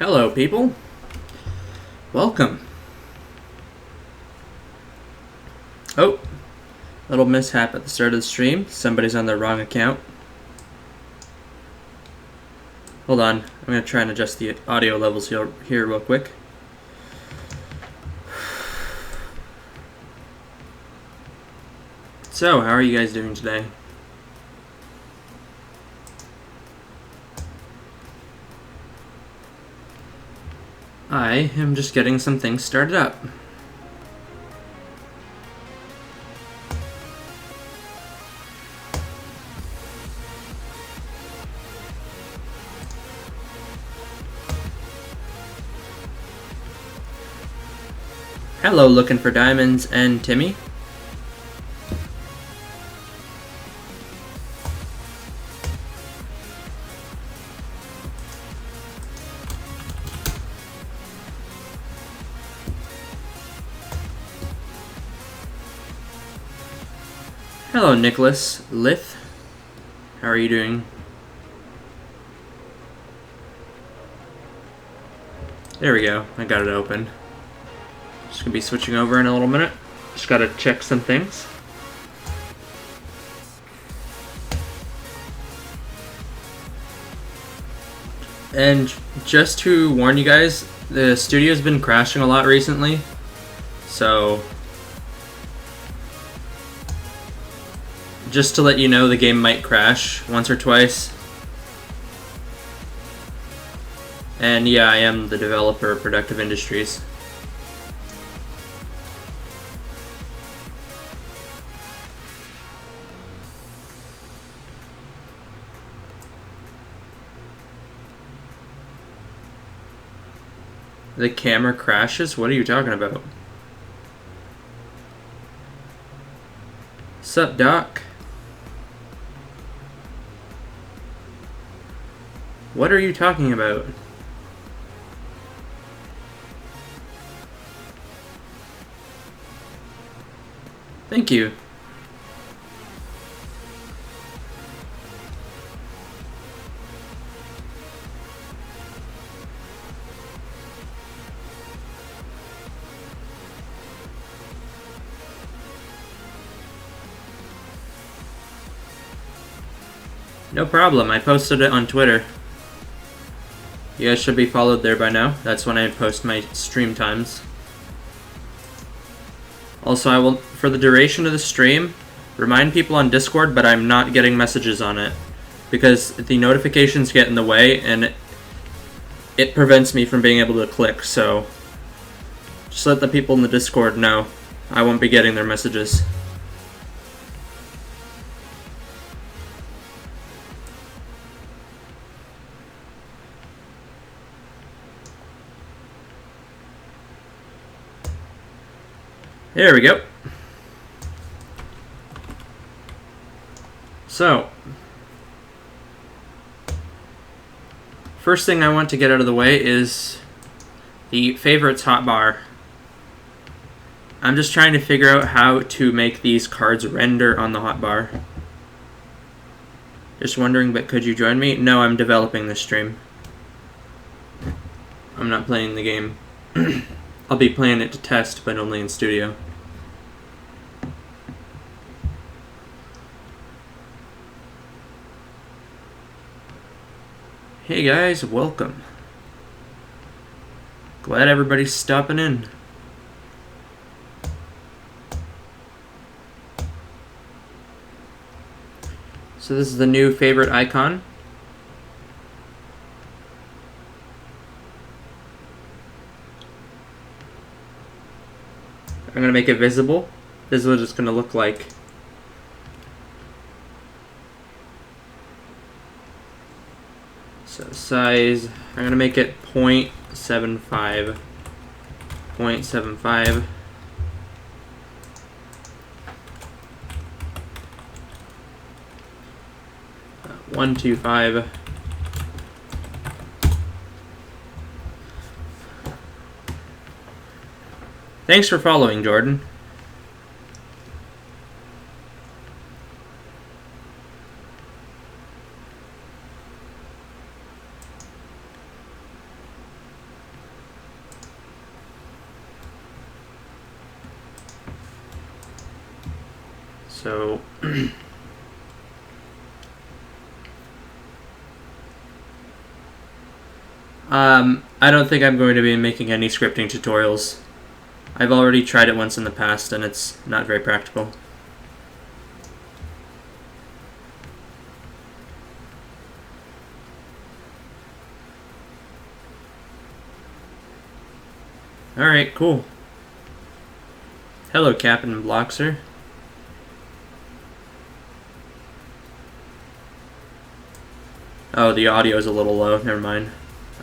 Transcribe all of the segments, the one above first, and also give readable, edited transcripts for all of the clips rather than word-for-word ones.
Hello, people. Welcome. Oh, little mishap at the start of the stream. Somebody's on the wrong account. Hold on. I'm going to try and adjust the audio levels here real quick. So, how are you guys doing today? I am just getting some things started up. Hello, Looking for Diamonds and Timmy. Hello, Nicholas Lith. How are you doing? There we go. I got it open. Just gonna be switching over in a little minute. Just gotta check some things. And just to warn you guys, the studio's been crashing a lot recently. So just to let you know, the game might crash once or twice. And yeah, I am the developer of Productive Industries. The camera crashes? What are you talking about? Sup, Doc? What are you talking about? Thank you. No problem, I posted it on Twitter. You guys should be followed there by now. That's when I post my stream times. Also, I will, for the duration of the stream, remind people on Discord, but I'm not getting messages on it because the notifications get in the way and it prevents me from being able to click, so just let the people in the Discord know. I won't be getting their messages. There we go. So, first thing I want to get out of the way is the favorites hotbar. I'm just trying to figure out how to make these cards render on the hotbar. Just wondering, but could you join me? No, I'm developing this stream. I'm not playing the game. I'll be playing it to test, but only in studio. Hey guys, welcome. Glad everybody's stopping in. So this is the new favorite icon. I'm gonna make it visible. This is what it's gonna look like. So size, I'm gonna make it 0.75. 0.75. Uh, 125. Thanks for following, Jordan. So I don't think I'm going to be making any scripting tutorials. I've already tried it once in the past and it's not very practical. Alright, cool. Hello, Captain Bloxer. Oh, the audio is a little low. Never mind.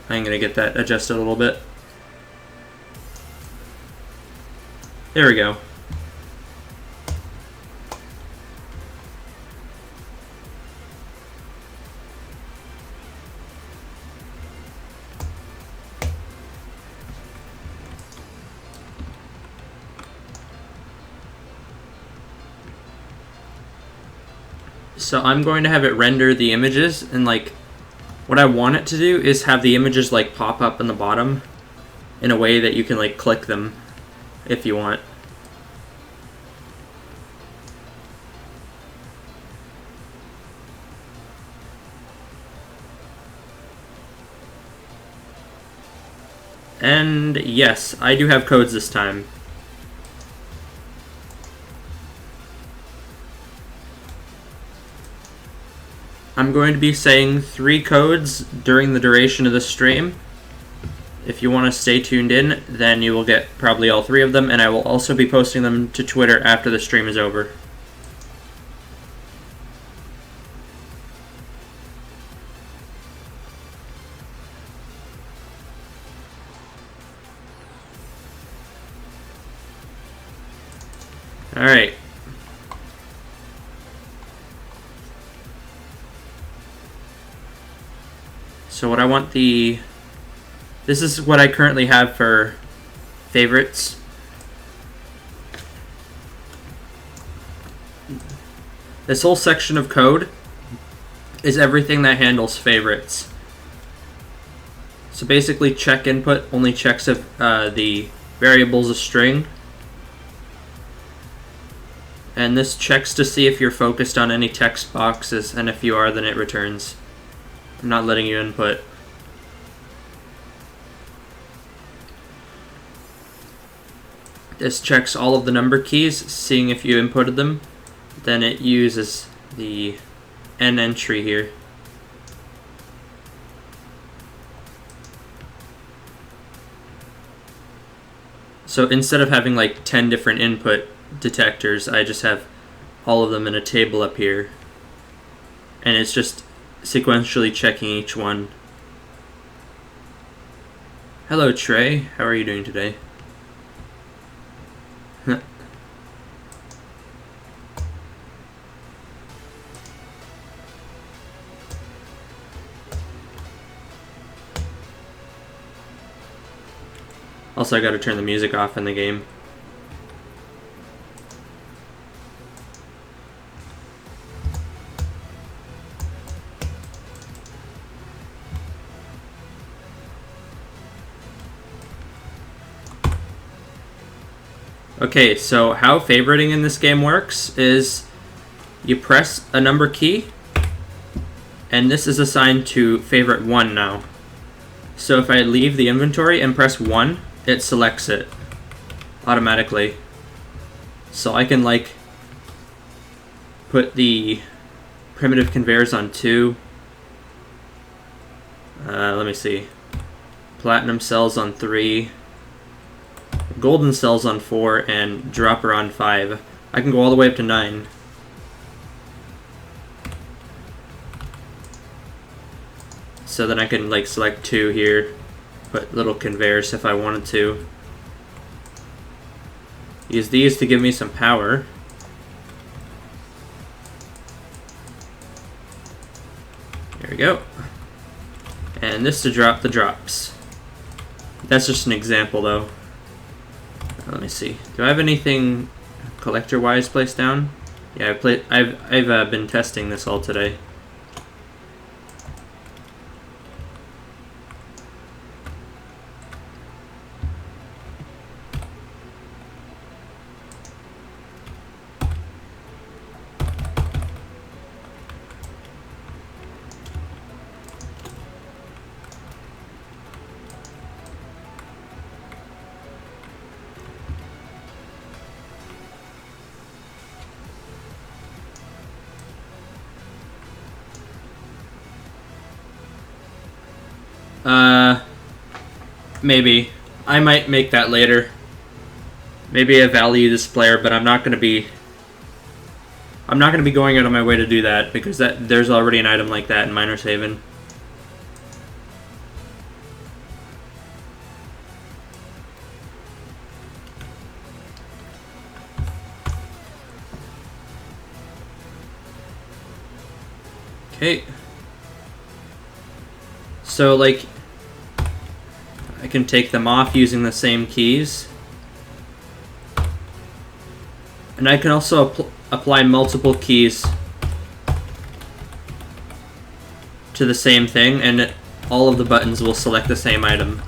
I'm going to get that adjusted a little bit. There we go. So I'm going to have it render the images, and like what I want it to do is have the images like pop up in the bottom in a way that you can like click them if you want. And yes, I do have codes this time. I'm going to be saying 3 codes during the duration of the stream. If you want to stay tuned in, then you will get probably all 3 of them, and I will also be posting them to Twitter after the stream is over. Alright. So what I want this is what I currently have for favorites. This whole section of code is everything that handles favorites. So basically check input only checks if the variable's a string. And this checks to see if you're focused on any text boxes, and if you are, then it returns. I'm not letting you input. This checks all of the number keys, seeing if you inputted them. Then it uses the N entry here. So instead of having like 10 different input detectors, I just have all of them in a table up here. And it's just sequentially checking each one. Hello, Trey. How are you doing today? Also, I gotta turn the music off in the game. Okay, so how favoriting in this game works is you press a number key, and this is assigned to favorite 1 now. So if I leave the inventory and press 1, it selects it automatically. So I can like put the primitive conveyors on 2. Let me see. Platinum cells on 3. Golden cells on 4, and dropper on 5. I can go all the way up to 9. So then I can like select 2 here, put little conveyors if I wanted to. Use these to give me some power. There we go. And this to drop the drops. That's just an example though. Let me see. Do I have anything collector-wise placed down? Yeah, I've been testing this all today. Maybe. I might make that later. Maybe a value displayer, but I'm not gonna be going out of my way to do that because there's already an item like that in Miner's Haven. Okay. So, like, I can take them off using the same keys. And I can also apply multiple keys to the same thing, and all of the buttons will select the same item.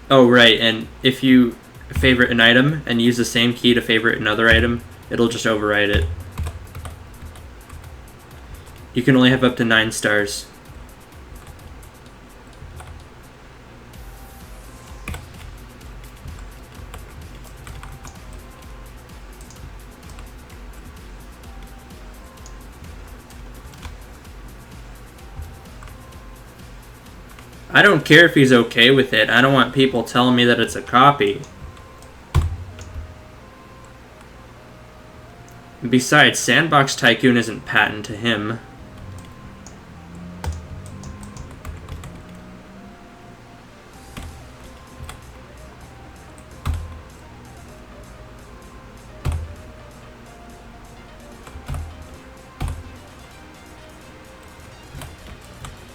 Oh, right, and if you favorite an item and use the same key to favorite another item, it'll just override it. You can only have up to 9 stars. I don't care if he's okay with it. I don't want people telling me that it's a copy. Besides, Sandbox Tycoon isn't patent to him.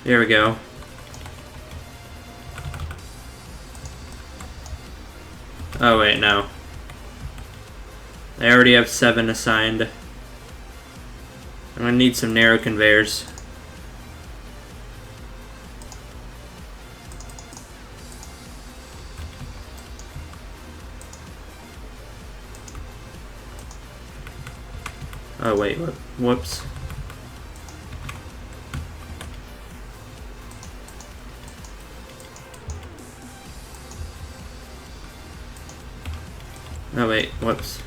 There we go. Oh wait, no. I already have 7 assigned. I'm gonna need some narrow conveyors. Oh wait, whoops. Oh wait, whoops.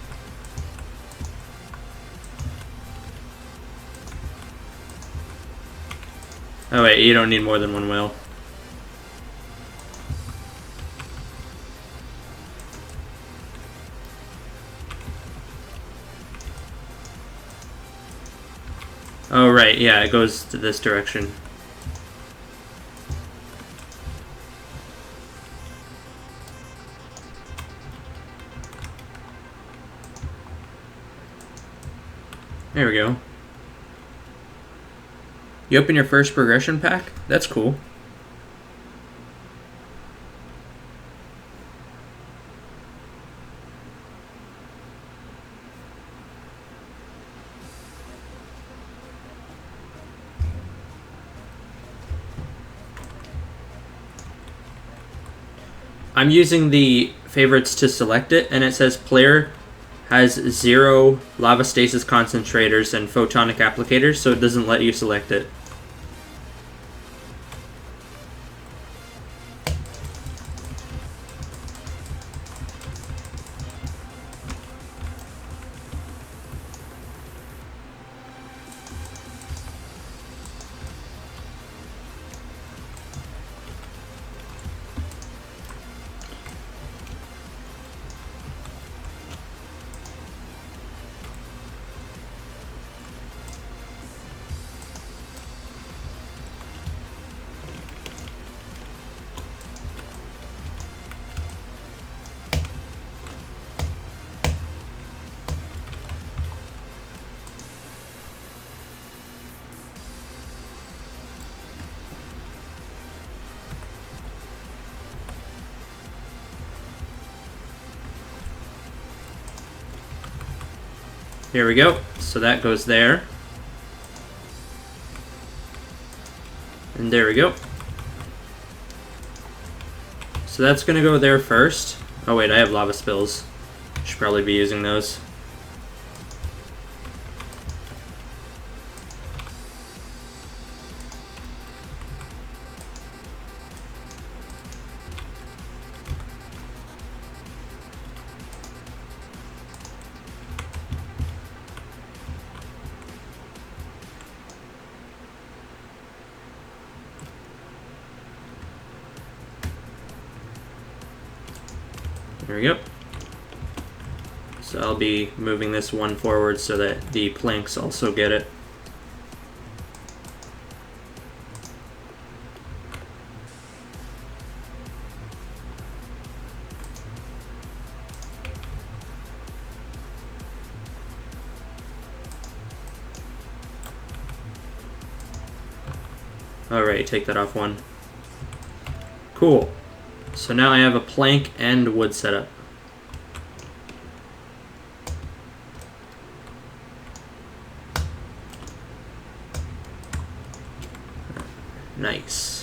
Oh wait, you don't need more than 1 wheel. Oh right, yeah, it goes to this direction. There we go. You open your first progression pack? That's cool. I'm using the favorites to select it, and it says player has 0 lava stasis concentrators and photonic applicators, so it doesn't let you select it. Here we go. So that goes there. And there we go. So that's going to go there first. Oh wait, I have lava spills. Should probably be using those. There we go. So I'll be moving this one forward so that the planks also get it. Alright, take that off one. Cool. So now I have a plank and wood setup. Nice.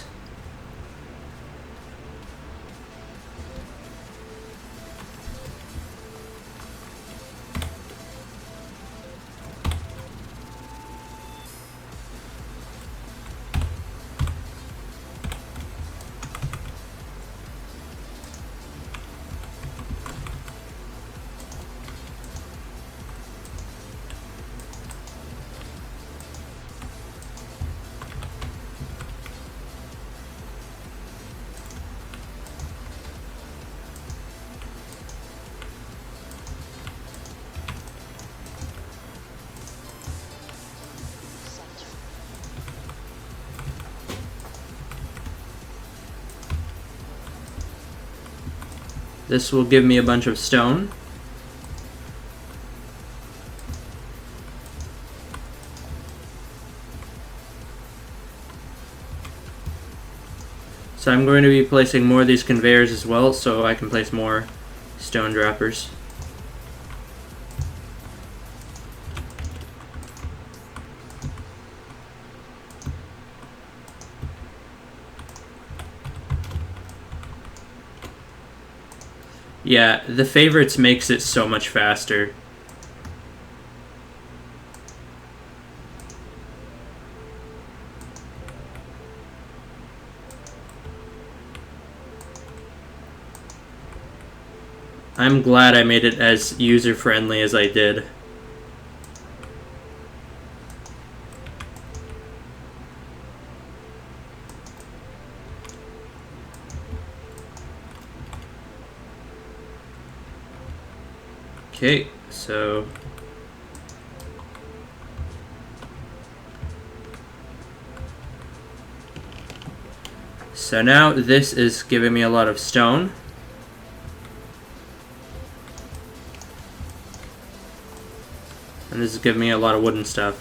This will give me a bunch of stone. So I'm going to be placing more of these conveyors as well, so I can place more stone droppers. Yeah, the favorites makes it so much faster. I'm glad I made it as user-friendly as I did. Okay, so now this is giving me a lot of stone. And this is giving me a lot of wooden stuff.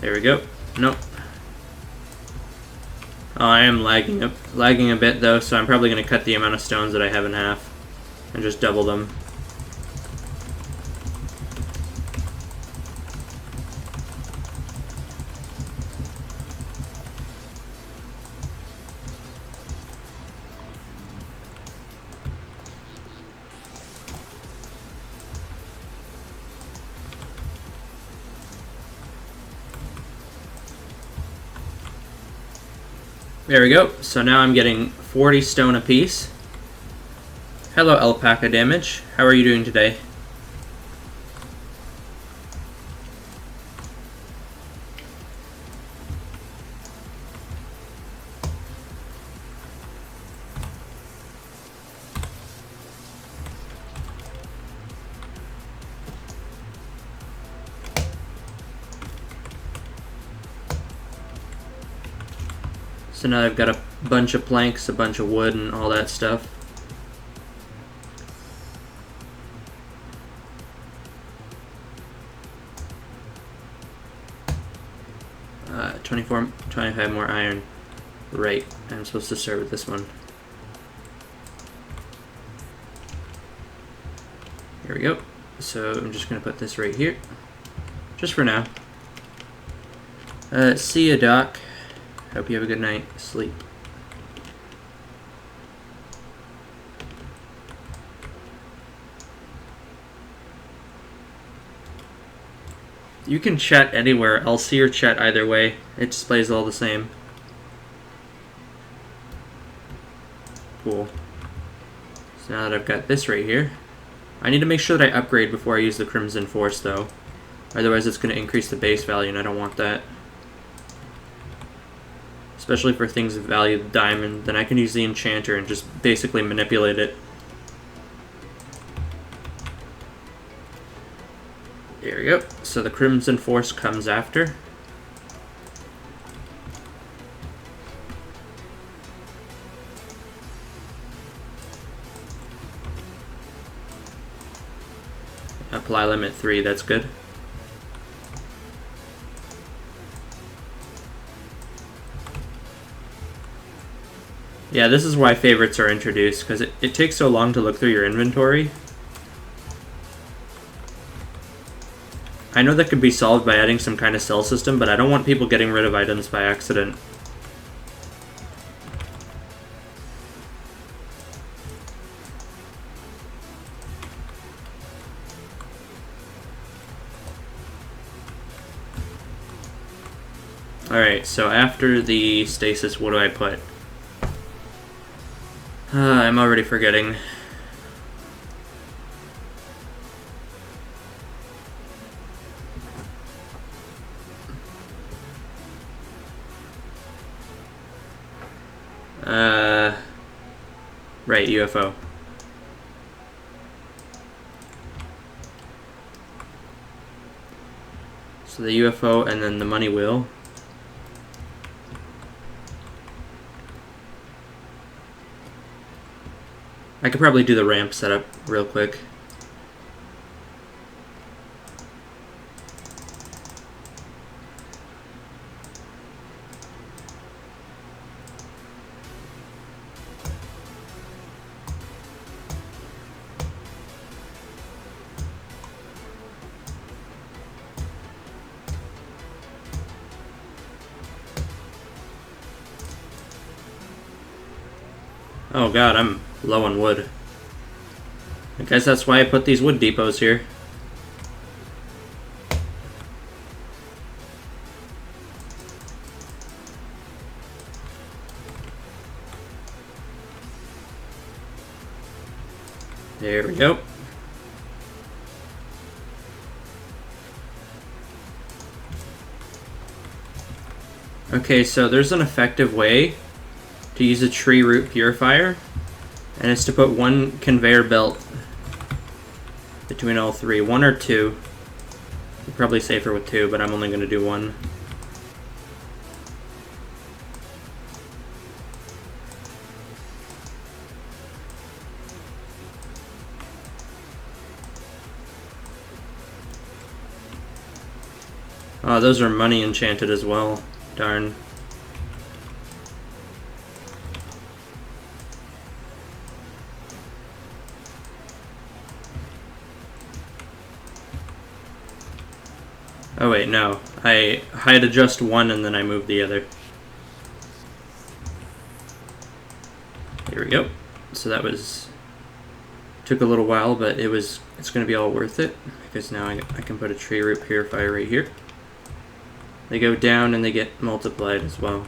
There we go. Nope. Oh, I am lagging a bit though, so I'm probably going to cut the amount of stones that I have in half and just double them. There we go. So now I'm getting 40 stone apiece. Hello, alpaca damage. How are you doing today? So now I've got a bunch of planks, a bunch of wood, and all that stuff. Uh, 25 more iron. Right, I'm supposed to start with this one. Here we go. So I'm just going to put this right here, just for now. See ya, Doc. Hope you have a good night. Sleep. You can chat anywhere. I'll see your chat either way. It displays all the same. Cool. So now that I've got this right here, I need to make sure that I upgrade before I use the Crimson Force, though. Otherwise, it's going to increase the base value, and I don't want that. especially for things valued diamond, then I can use the enchanter and just basically manipulate it. There we go. So the Crimson Force comes after. Apply limit 3, that's good. Yeah, this is why favorites are introduced, because it takes so long to look through your inventory. I know that could be solved by adding some kind of sell system, but I don't want people getting rid of items by accident. Alright, so after the stasis, what do I put? I'm already forgetting. Right, UFO. So the UFO and then the money wheel. I could probably do the ramp setup real quick. Oh god, I'm low on wood. I guess that's why I put these wood depots here. There we go. Okay, so there's an effective way to use a tree root purifier, and it's to put one conveyor belt between all three. One or two. You're probably safer with two, but I'm only going to do one. Oh, those are money enchanted as well. Darn. Oh wait, no. I had adjust one and then I moved the other. Here we go. So that was... took a little while, but it's going to be all worth it, because now I can put a tree root purifier right here. They go down and they get multiplied as well.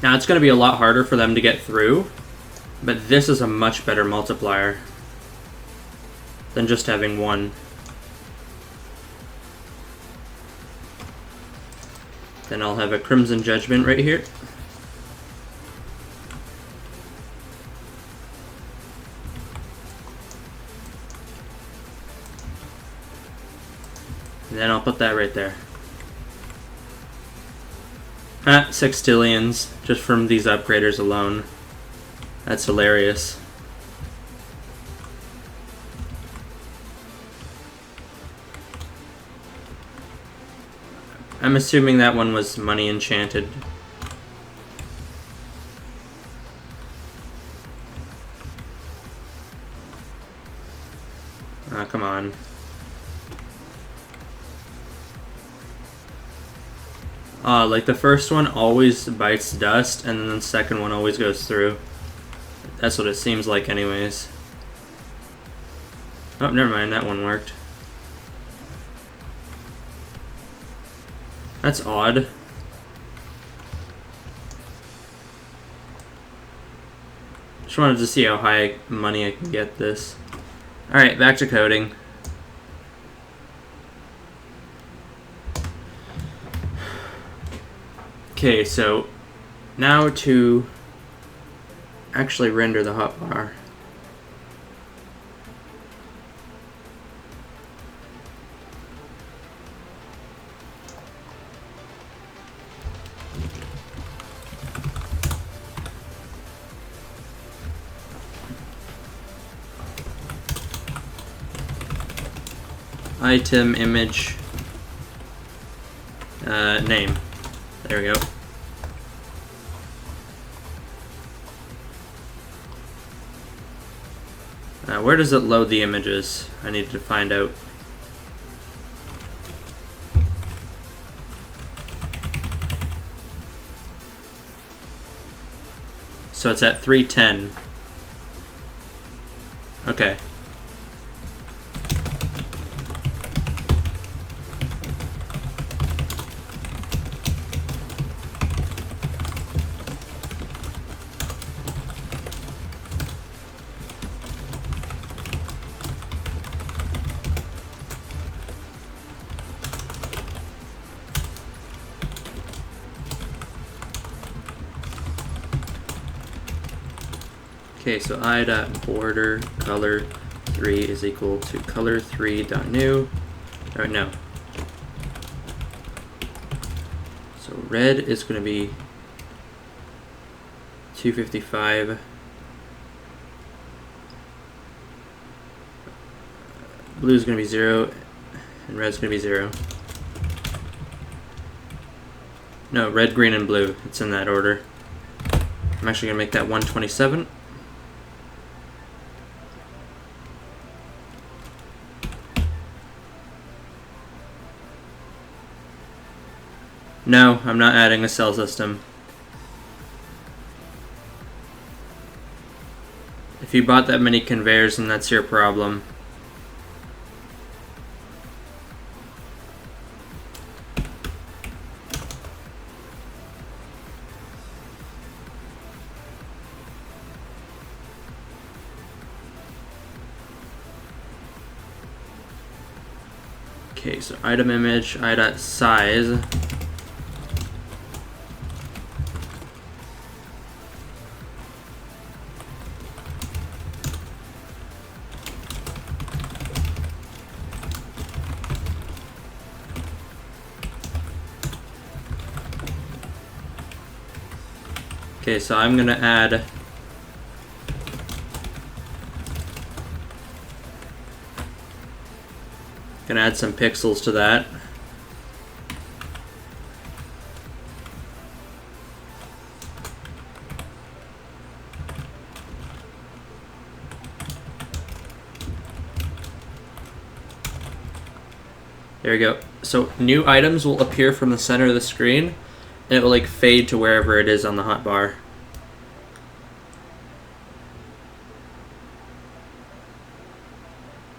Now it's going to be a lot harder for them to get through, but this is a much better multiplier than just having one. Then I'll have a Crimson Judgment right here. And then I'll put that right there. Ah, sextillions, just from these upgraders alone. That's hilarious. I'm assuming that one was money enchanted. Ah, come on. Like the first one always bites dust, and then the second one always goes through. That's what it seems like anyways. Oh, never mind, that one worked. That's odd. Just wanted to see how high money I can get this. Alright, back to coding. Okay, so now to actually render the hotbar. Item, image, name. There we go. Where does it load the images? I need to find out. So it's at 310. Okay. Okay, so I.border color 3 is equal to color3.new. Or no. So red is going to be 255. Blue is going to be 0, and red is going to be 0. No, red, green, and blue. It's in that order. I'm actually going to make that 127. No, I'm not adding a cell system. If you bought that many conveyors, then that's your problem. Okay, so item image, i.size. Okay, so I'm gonna add some pixels to that. There we go. So new items will appear from the center of the screen, and it will like fade to wherever it is on the hotbar.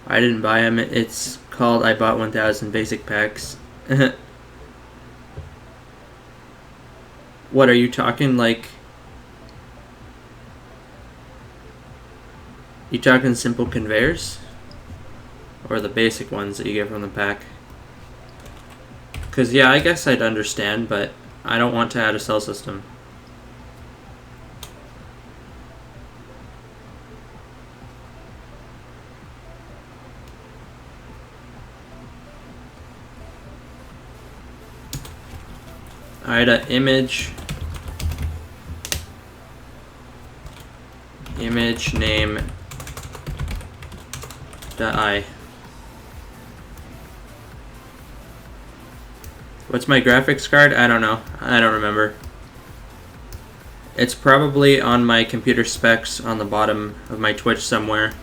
I didn't buy them. It's called I bought 1,000 basic packs. What are you talking like? You talking simple conveyors? Or the basic ones that you get from the pack? Because yeah, I guess I'd understand, but I don't want to add a cell system. Alright, image name .i. What's my graphics card? I don't know. I don't remember. It's probably on my computer specs on the bottom of my Twitch somewhere.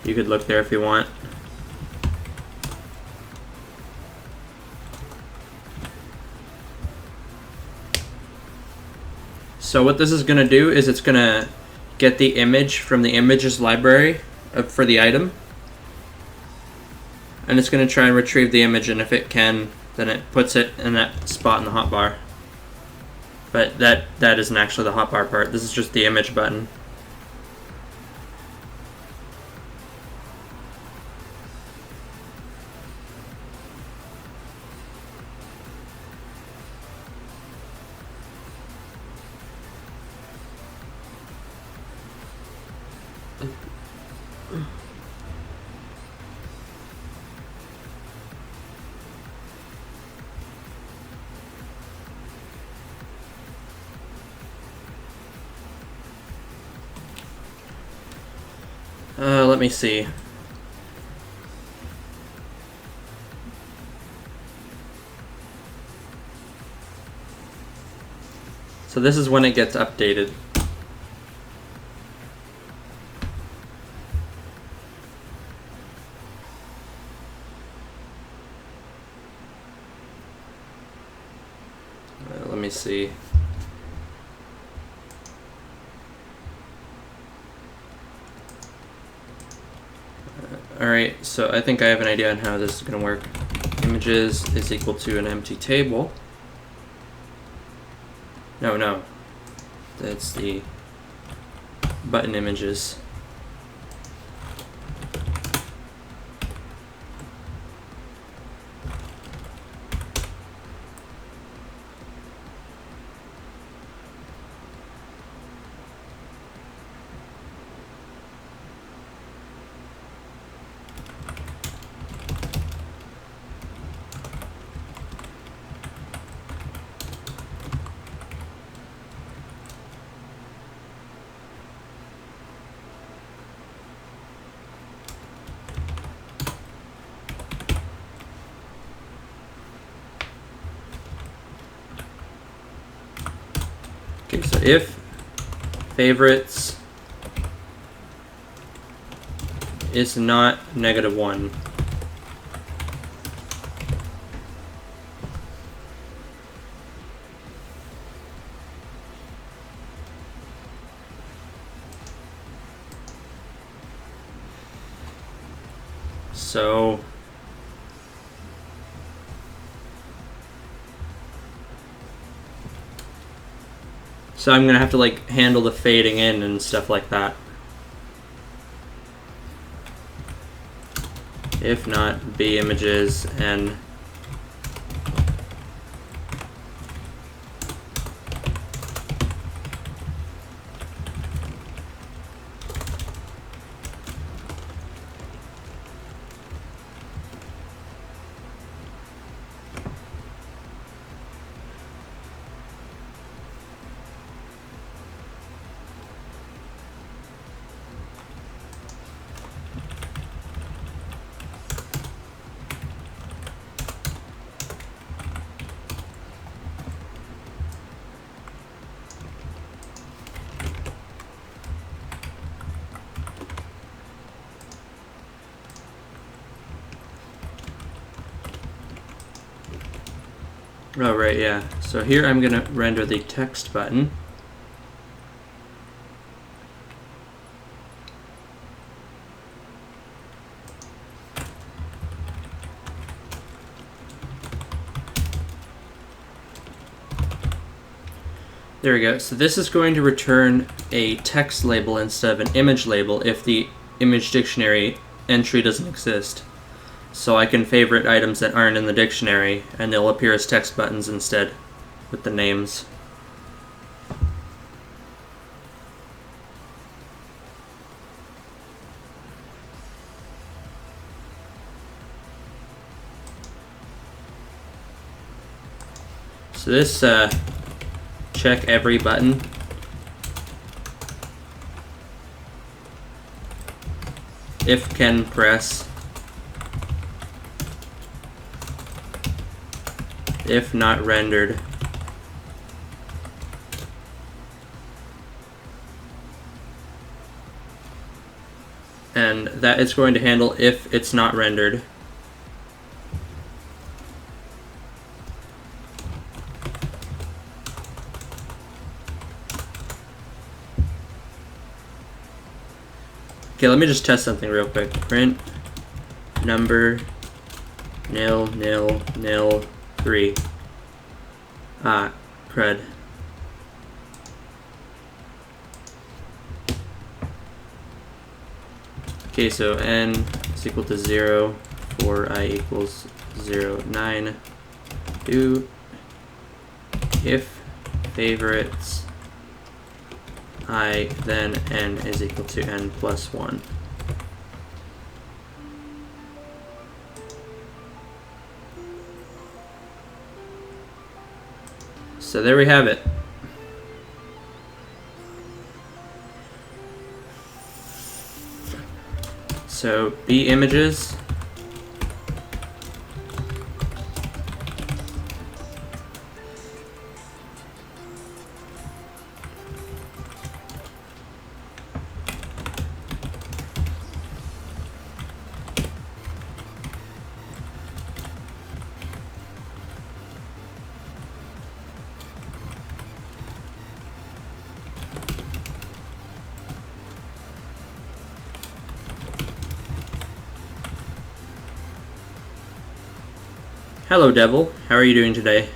You could look there if you want. So what this is going to do is it's going to get the image from the images library for the item, and it's going to try and retrieve the image, and if it can, then it puts it in that spot in the hotbar. But that isn't actually the hotbar part. This is just the image button. Let me see. So this is when it gets updated. Let me see. Alright, so I think I have an idea on how this is going to work. Images is equal to an empty table. No. That's the button images. Okay, so if favorites is not -1, so I'm gonna have to like handle the fading in and stuff like that. If not, B images and oh, right, yeah. So here I'm going to render the text button. There we go. So this is going to return a text label instead of an image label if the image dictionary entry doesn't exist. So I can favorite items that aren't in the dictionary, and they'll appear as text buttons instead with the names. So this check every button. If can press. If not rendered. And that is going to handle if it's not rendered. Okay, let me just test something real quick. Print number nil nil nil 3. Ah, crud. Okay, so n is equal to 0 for I equals 0, 9. Do if favorites I, then n is equal to n plus 1. So there we have it. So B images. Hello, Devil. How are you doing today?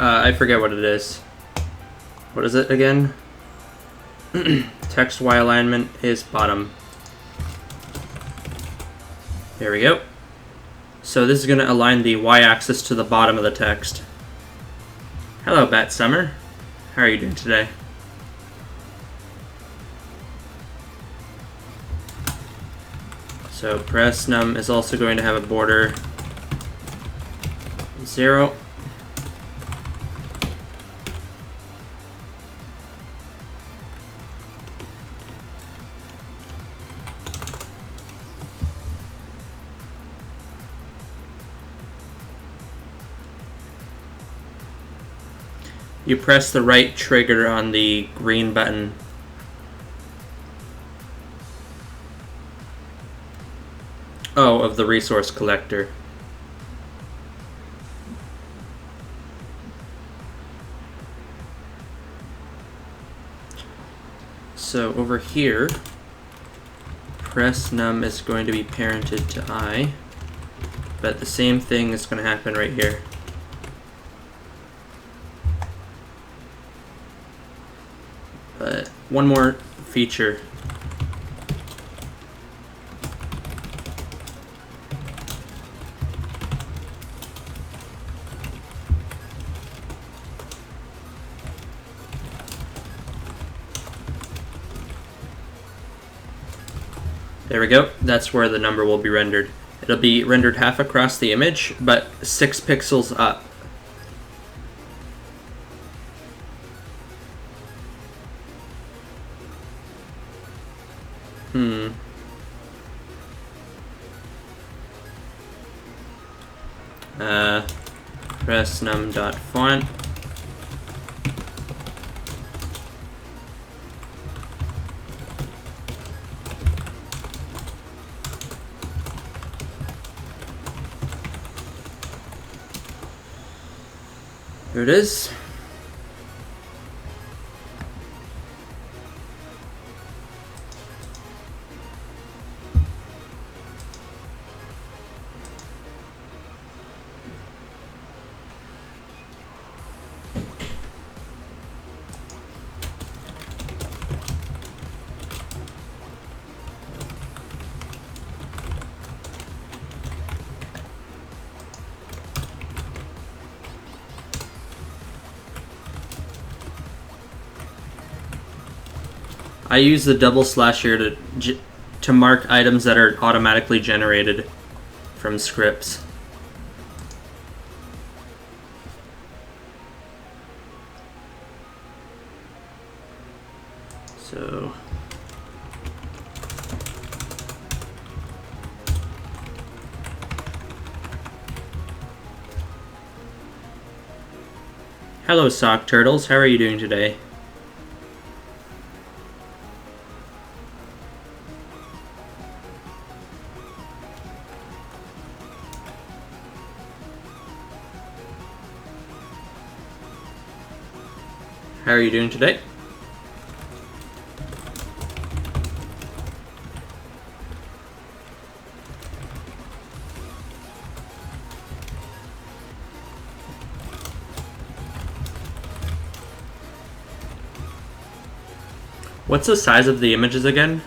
I forget what it is. What is it again? Text Y alignment is bottom. There we go. So this is going to align the Y-axis to the bottom of the text. Hello, Bat Summer. How are you doing today? So press num is also going to have a border 0. You press the right trigger on the green button. Oh, of the resource collector. So over here, press num is going to be parented to I, but the same thing is going to happen right here. But one more feature. There we go. That's where the number will be rendered. It'll be rendered half across the image, but 6 pixels up. Press num.font. Here it is. I use the double slash here to mark items that are automatically generated from scripts. So hello, Sock Turtles. How are you doing today? How are you doing today? What's the size of the images again?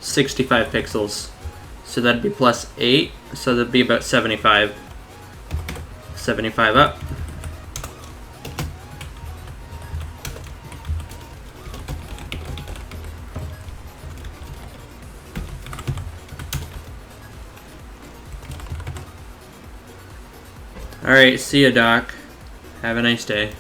65 pixels. So that'd be plus 8, so that'd be about 75. 75 up. Alright, see ya, Doc. Have a nice day.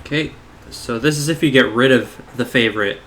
Okay, so this is if you get rid of the favorite.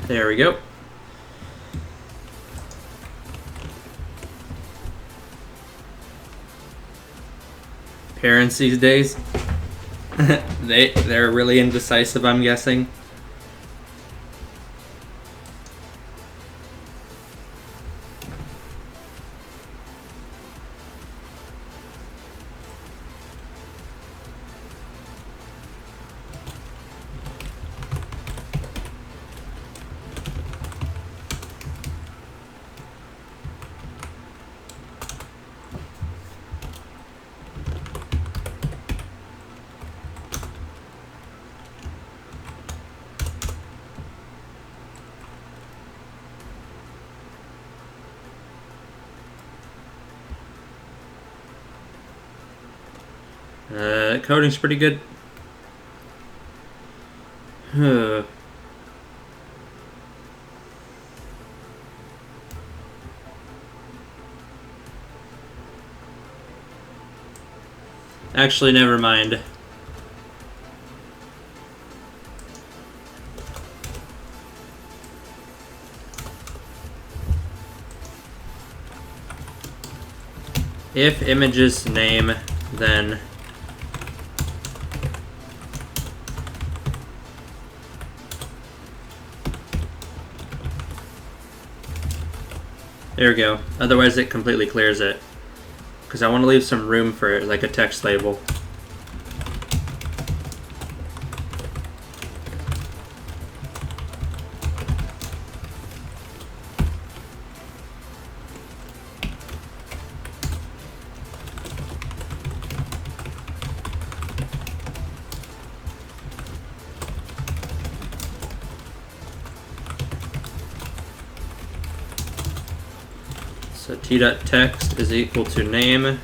There we go. Parents these days, they're really indecisive, I'm guessing. Coding's pretty good. Actually, never mind. If images name, then there we go. Otherwise it completely clears it. Because I want to leave some room for like a text label. So t.text is equal to name.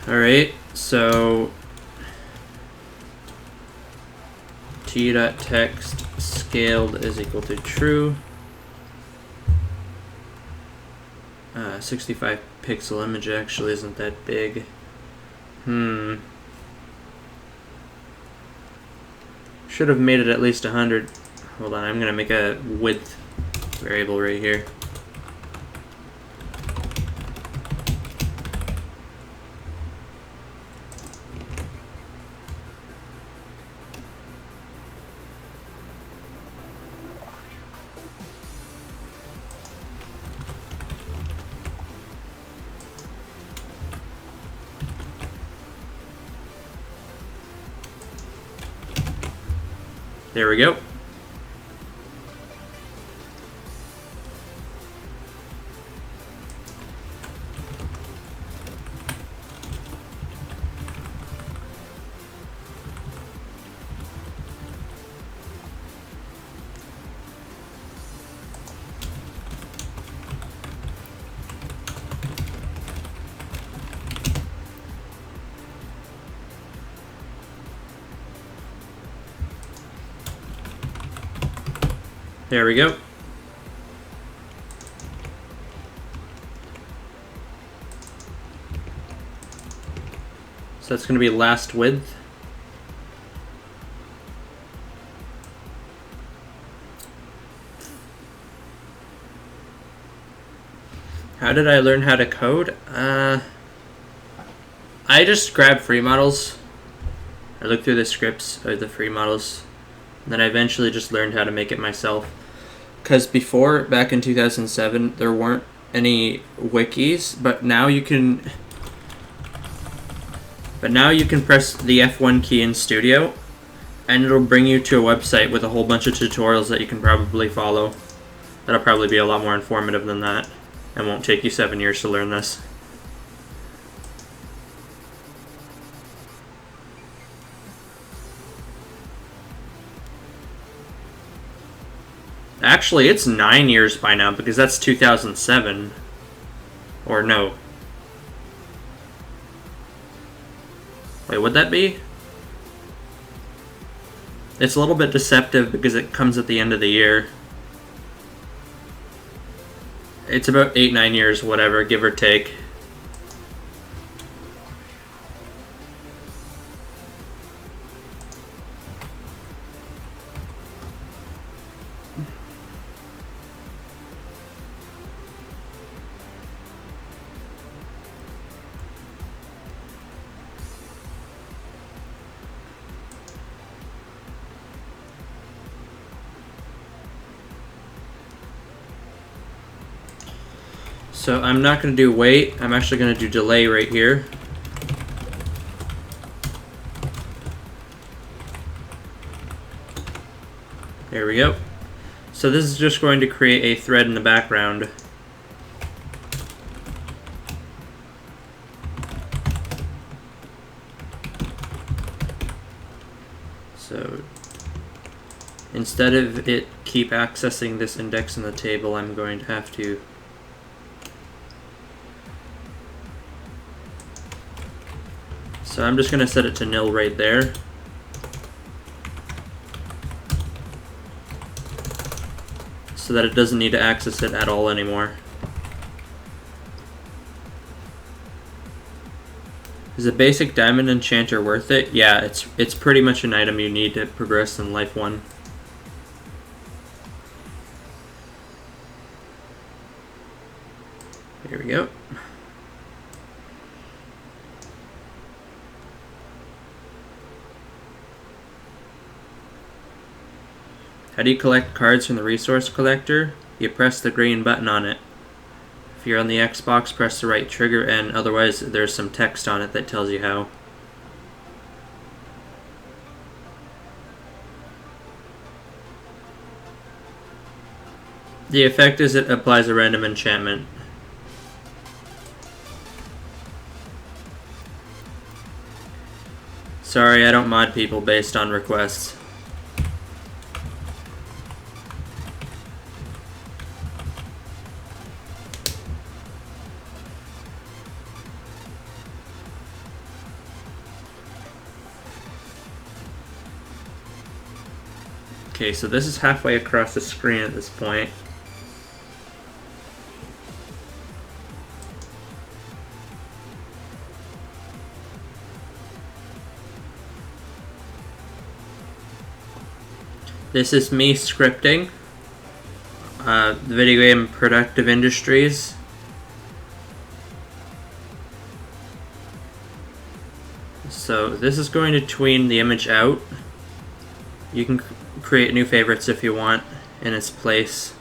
Alright, so t.text scaled is equal to true. 65 pixel image actually isn't that big. Should have made it at least 100. Hold on, I'm gonna make a width variable right here. There we go. There we go. So that's going to be last width. How did I learn how to code? I just grabbed free models. I looked through the scripts of the free models. And then I eventually just learned how to make it myself. Because before, back in 2007, there weren't any wikis, but now you can press the F1 key in Studio, and it'll bring you to a website with a whole bunch of tutorials that you can probably follow. That'll probably be a lot more informative than that, and won't take you 7 years to learn this. Actually, it's 9 years by now, because that's 2007. Or no. Wait, would that be? It's a little bit deceptive because it comes at the end of the year. It's about 8-9 years, whatever, give or take. So I'm not going to do wait, I'm actually going to do delay right here. There we go. So this is just going to create a thread in the background. So instead of it keep accessing this index in the table, I'm going to have to So I'm just going to set it to nil right there. So that it doesn't need to access it at all anymore. Is a basic diamond enchanter worth it? Yeah, it's pretty much an item you need to progress in Life 1. Here we go. How do you collect cards from the resource collector? You press the green button on it. If you're on the Xbox, press the right trigger, and otherwise there's some text on it that tells you how. The effect is it applies a random enchantment. Sorry, I don't mod people based on requests. Okay, so this is halfway across the screen at this point. This is me scripting the video game Productive Industries. So this is going to tween the image out. You can create new favorites if you want in its place.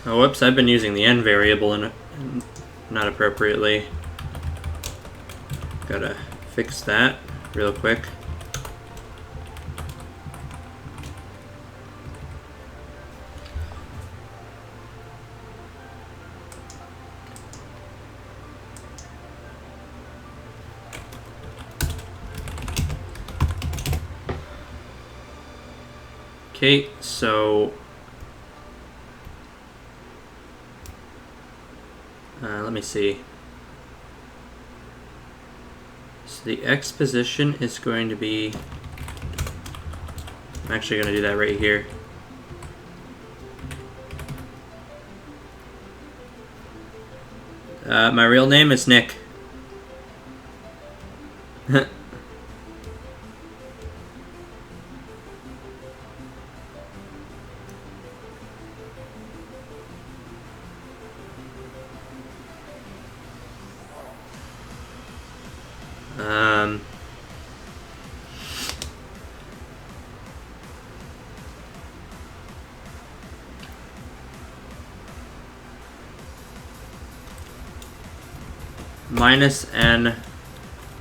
Oh, whoops, I've been using the n variable and not appropriately. Gotta fix that real quick. Okay, so let me see. So the X position is going to be, I'm actually going to do that right here. My real name is Nick. Minus n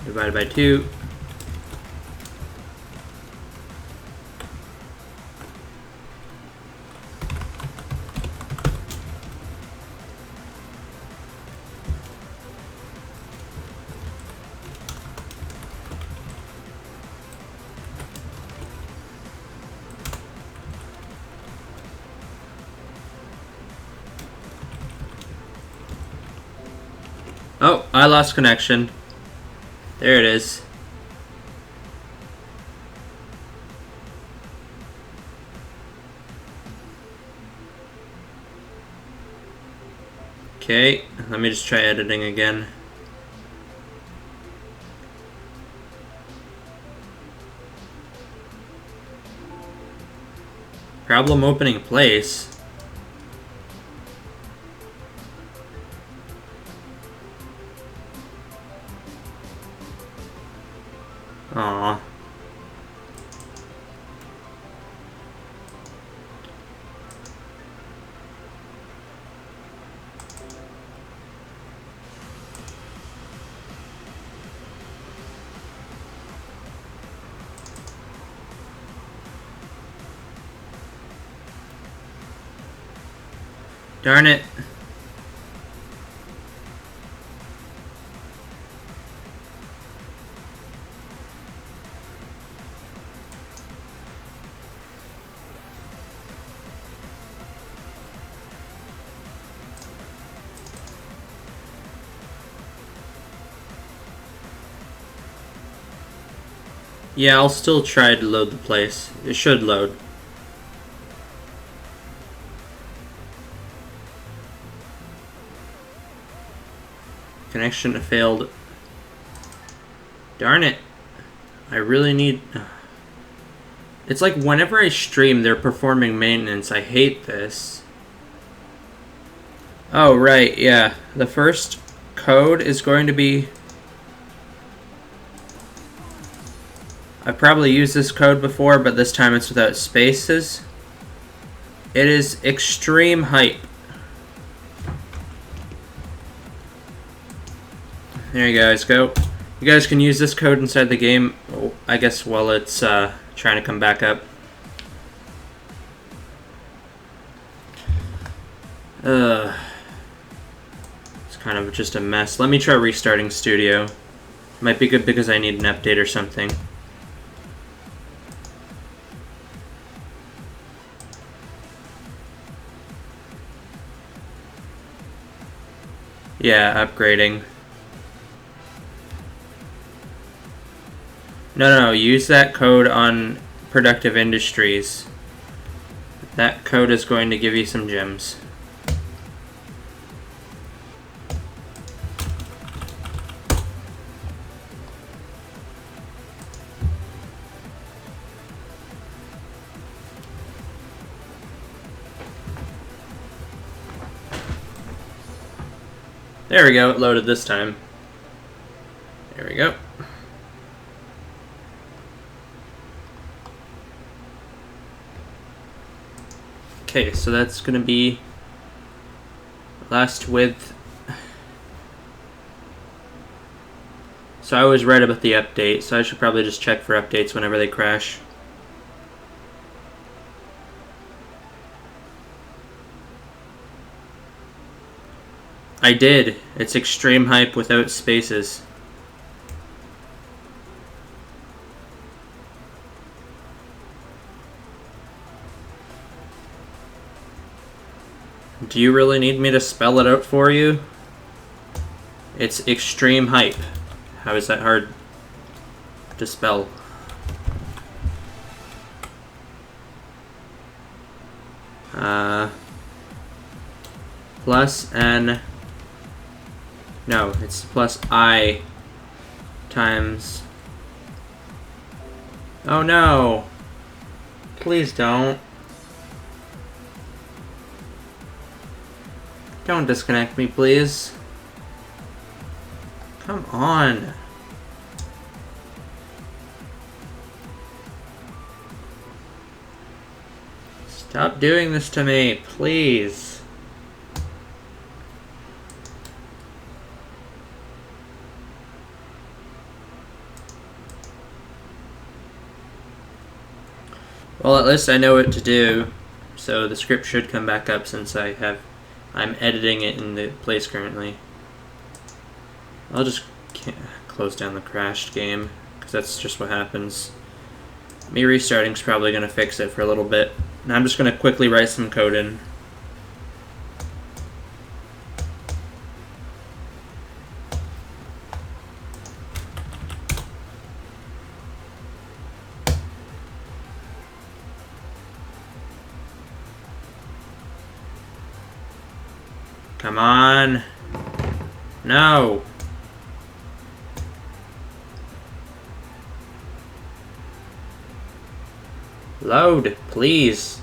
divided by 2. Oh, I lost connection. There it is. Okay, let me just try editing again. Problem opening place. Aww. Darn it. Yeah, I'll still try to load the place. It should load. Connection failed. Darn it. I really need... It's like whenever I stream, they're performing maintenance. I hate this. Oh, right, yeah. The first code is going to be... I've probably used this code before, but this time it's without spaces. It is extreme hype. There you guys go. You guys can use this code inside the game, I guess, while it's trying to come back up. It's kind of just a mess. Let me try restarting Studio. Might be good because I need an update or something. Yeah, upgrading. No, use that code on Productive Industries. That code is going to give you some gems. There we go, it loaded this time. There we go. Okay, so that's gonna be last width. So I was right about the update, so I should probably just check for updates whenever they crash. I did. It's extreme hype without spaces. Do you really need me to spell it out for you? It's extreme hype. How is that hard to spell? Plus n... No, it's plus I times... Oh no! Please don't. Don't disconnect me, please. Come on. Stop doing this to me, please. Well, at least I know what to do, so the script should come back up since I'm editing it in the place currently. I'll just close down the crashed game, because that's just what happens. Me restarting is probably going to fix it for a little bit. And I'm just going to quickly write some code in. Come on. No. Load, please.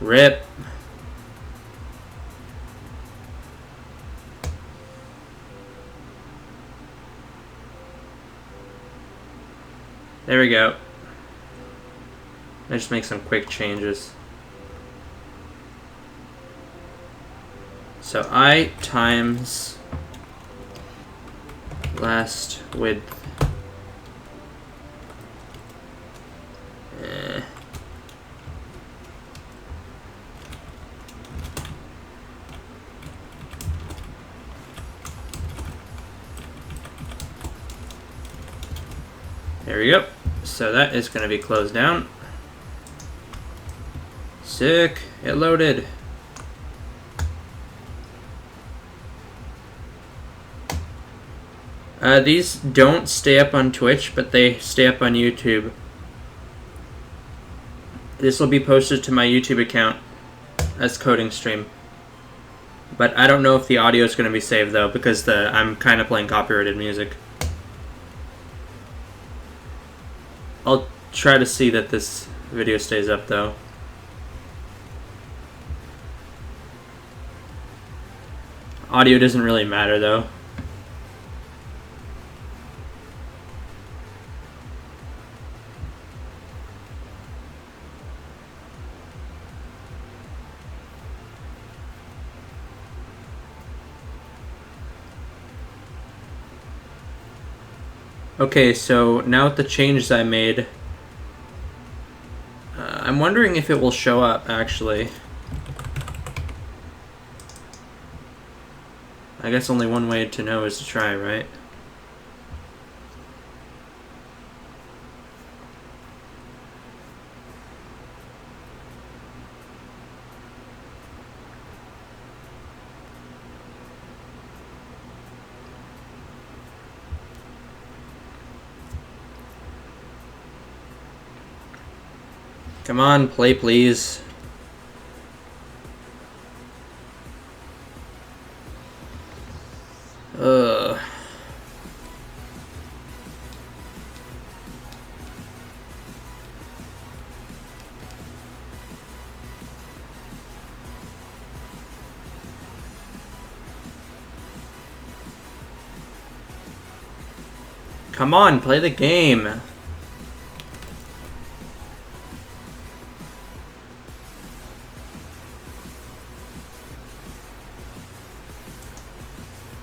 Rip. There we go. I just make some quick changes. So I times last width. There we go. So that is going to be closed down. Sick. It loaded. These don't stay up on Twitch, but they stay up on YouTube. This will be posted to my YouTube account as coding stream. But I don't know if the audio is going to be saved, though, because I'm kind of playing copyrighted music. I'll try to see that this video stays up, though. Audio doesn't really matter, though. Okay, so now with the changes I made, I'm wondering if it will show up, actually. I guess only one way to know is to try, right? Come on, play please. Ugh. Come on, play the game.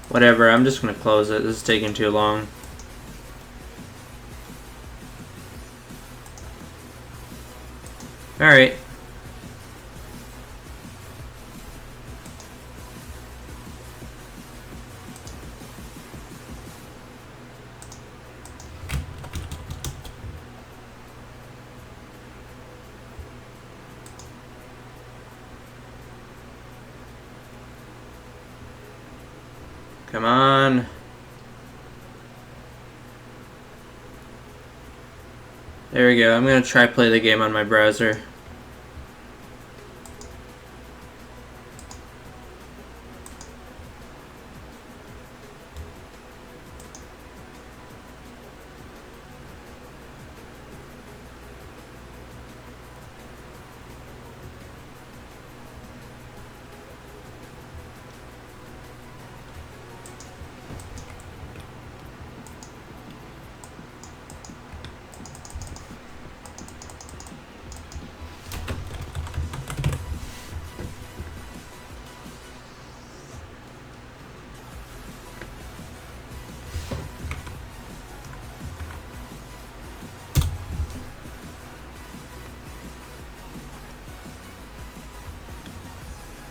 Whatever, I'm just gonna close it. This is taking too long. Alright. Come on. There we go. I'm gonna try play the game on my browser.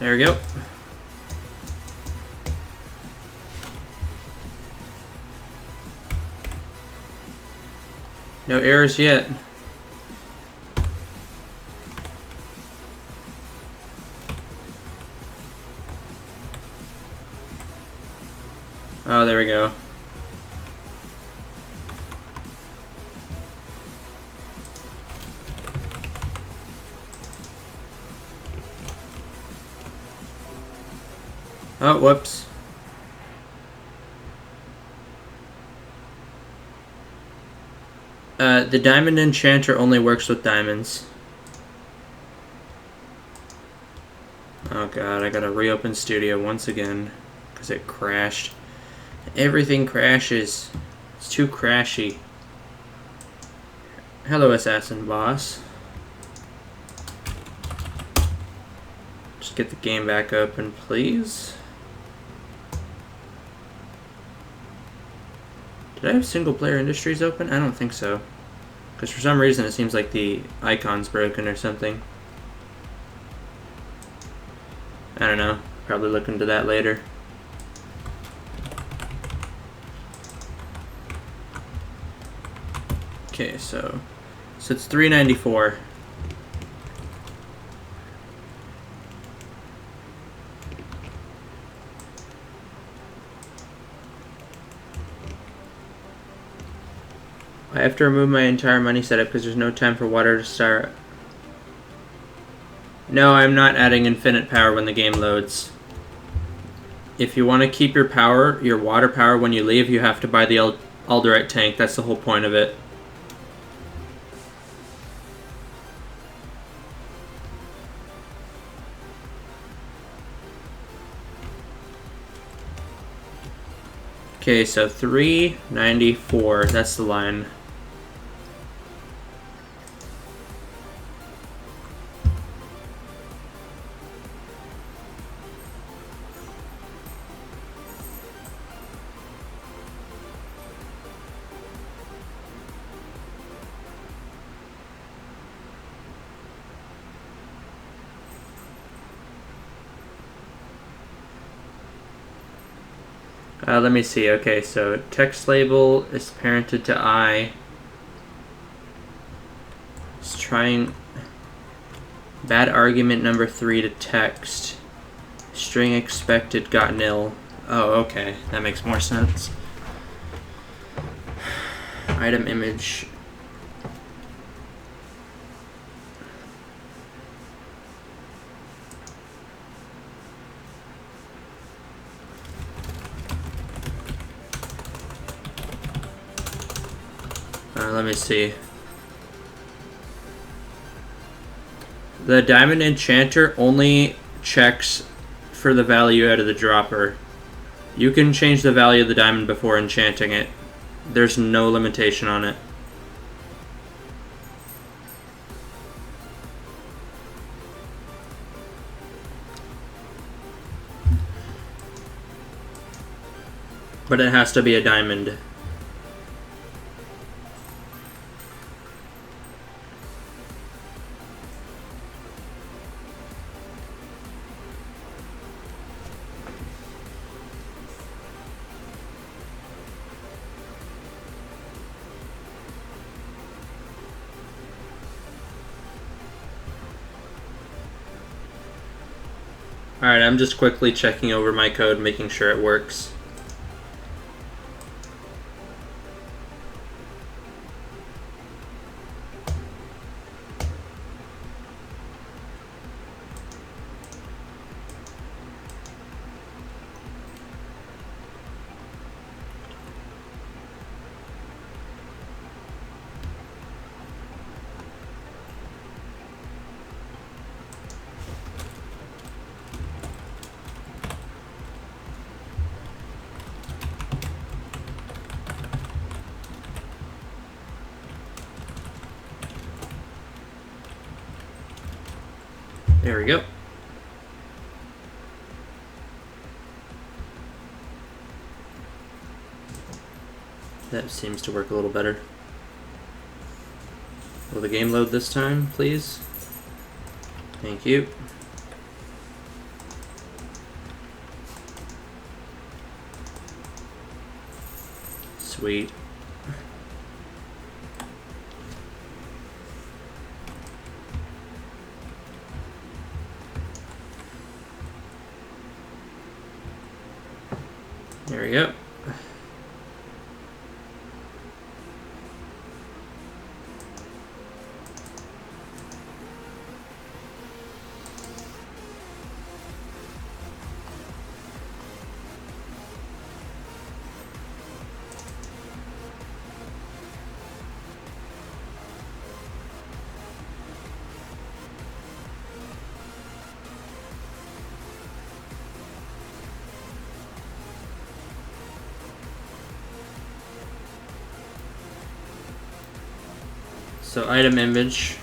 There we go. No errors yet. Oh, there we go. Oh, whoops. The diamond enchanter only works with diamonds. Oh god, I gotta reopen Studio once again because it crashed. Everything crashes. It's too crashy. Hello, assassin boss. Just get the game back open, please. Did I have single player industries open? I don't think so. Because for some reason it seems like the icon's broken or something. I don't know. Probably look into that later. Okay, so it's $3.94. I have to remove my entire money setup because there's no time for water to start. No, I'm not adding infinite power when the game loads. If you want to keep your power, your water power when you leave, you have to buy the Alderite tank. That's the whole point of it. Okay, so 394, that's the line. Let me see. Okay, so text label is parented to I. It's trying bad argument number 3 to text. String expected got nil. Oh, okay. That makes more sense. Item image. Let me see. The Diamond Enchanter only checks for the value out of the dropper. You can change the value of the diamond before enchanting it. There's no limitation on it. But it has to be a diamond. Alright, I'm just quickly checking over my code, making sure it works. There we go. That seems to work a little better. Will the game load this time, please? Thank you. Sweet. There we go. So item image.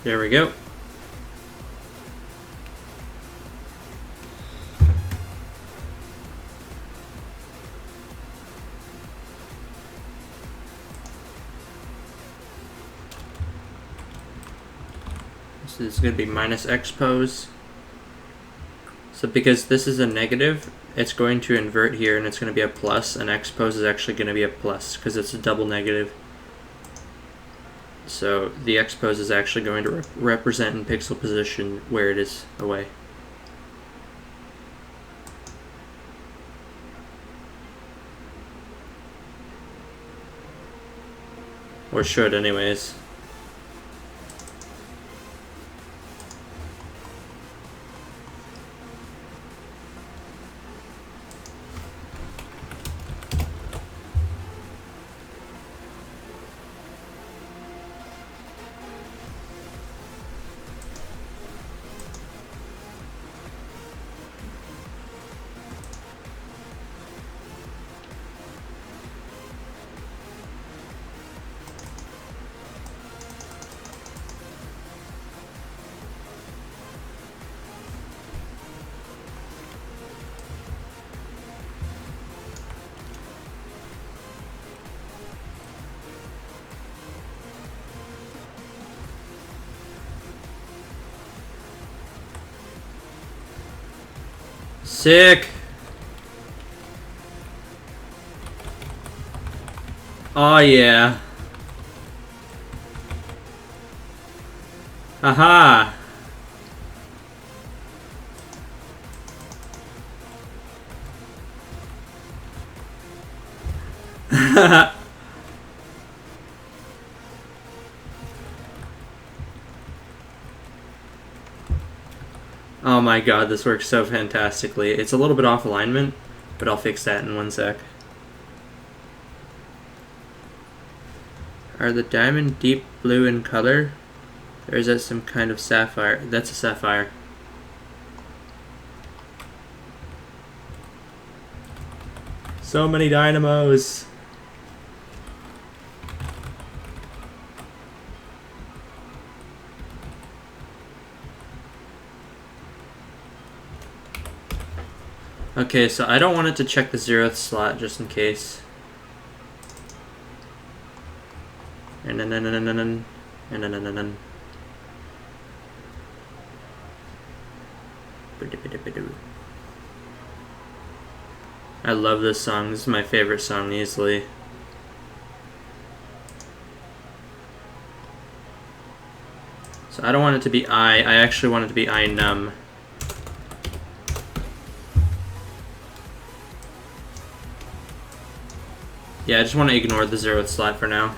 There we go. So this is going to be minus x pose. So because this is a negative, it's going to invert here and it's going to be a plus, and x pose is actually going to be a plus because it's a double negative. So the x pose is actually going to represent in pixel position where it is away. Or should anyways. Sick! Oh yeah. Aha! Oh my god, this works so fantastically. It's a little bit off alignment, but I'll fix that in 1 sec. Are the diamond deep blue in color? Or is that some kind of sapphire? That's a sapphire. So many dynamos! Okay, so I don't want it to check the 0th slot just in case. I love this song. This is my favorite song easily. So I don't want it to be I actually want it to be I num. Yeah, I just want to ignore the 0th slot for now.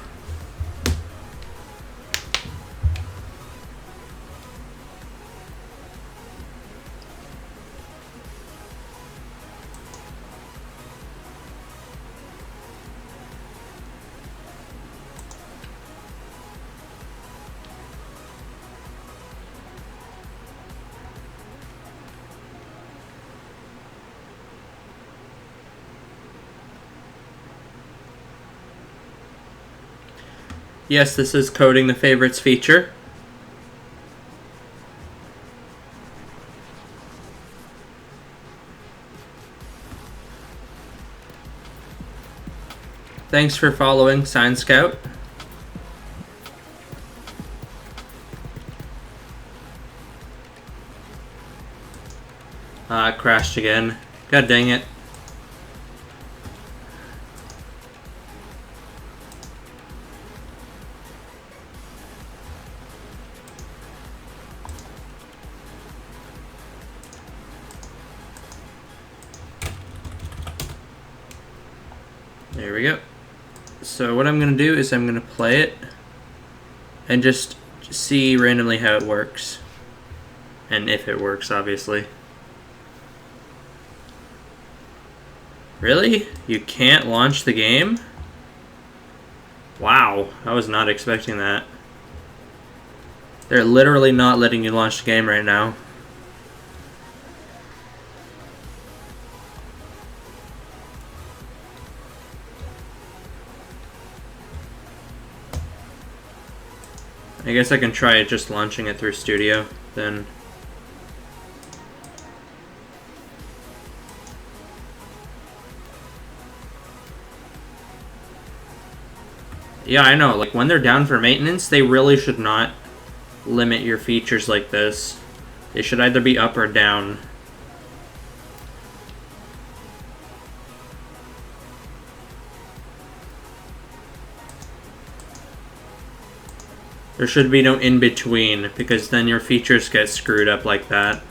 Yes, this is coding the favorites feature. Thanks for following, Sign Scout. Ah, it crashed again. God dang it. There we go. So what I'm going to do is I'm going to play it and just see randomly how it works. And if it works, obviously. Really? You can't launch the game? Wow, I was not expecting that. They're literally not letting you launch the game right now. I guess I can try just launching it through Studio, then. Yeah, I know, like when they're down for maintenance, they really should not limit your features like this. They should either be up or down. There should be no in-between, because then your features get screwed up like that.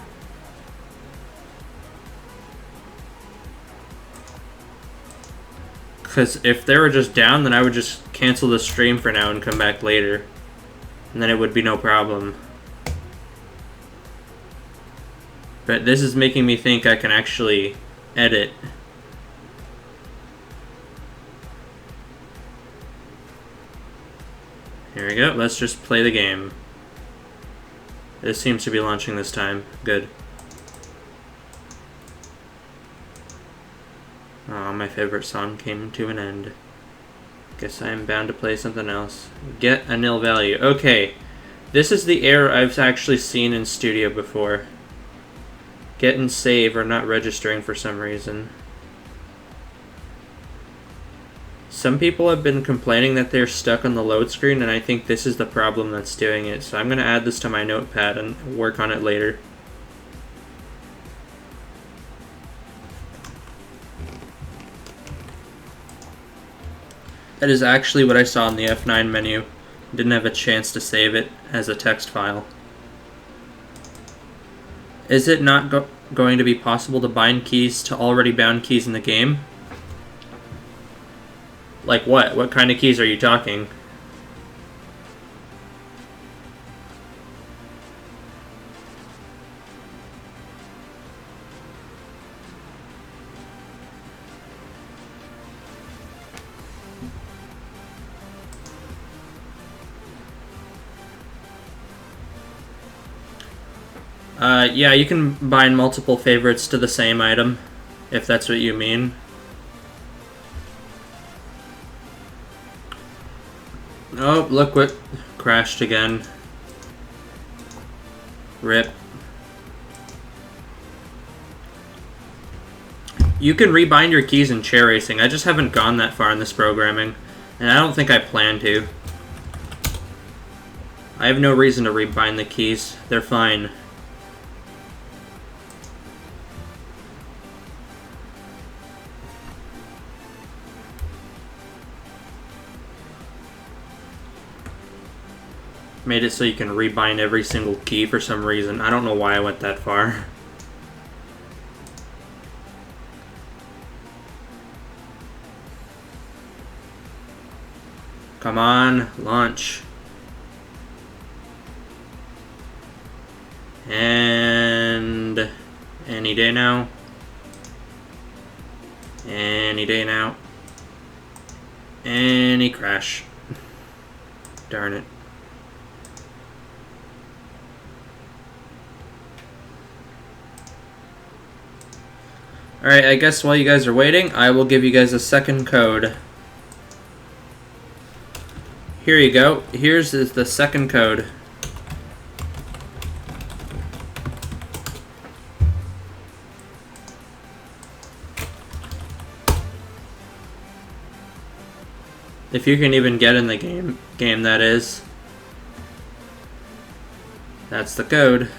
Because if they were just down, then I would just cancel the stream for now and come back later. And then it would be no problem. But this is making me think I can actually edit. Here we go, let's just play the game. This seems to be launching this time. Good. Oh, my favorite song came to an end. Guess I am bound to play something else. Get a nil value. Okay. This is the error I've actually seen in Studio before. Get and save are not registering for some reason. Some people have been complaining that they're stuck on the load screen, and I think this is the problem that's doing it. So I'm going to add this to my notepad and work on it later. That is actually what I saw in the F9 menu. Didn't have a chance to save it as a text file. Is it not going to be possible to bind keys to already bound keys in the game? Like what? What kind of keys are you talking? Yeah, you can bind multiple favorites to the same item, if that's what you mean. Oh, look what crashed again. RIP. You can rebind your keys in chair racing. I just haven't gone that far in this programming, and I don't think I plan to. I have no reason to rebind the keys. They're fine. Made it so you can rebind every single key for some reason. I don't know why I went that far. Come on, launch. And any day now. Any day now. Any crash. Darn it. Alright, I guess while you guys are waiting, I will give you guys a second code. Here you go. Here's the second code. If you can even get in the game that is. That's the code.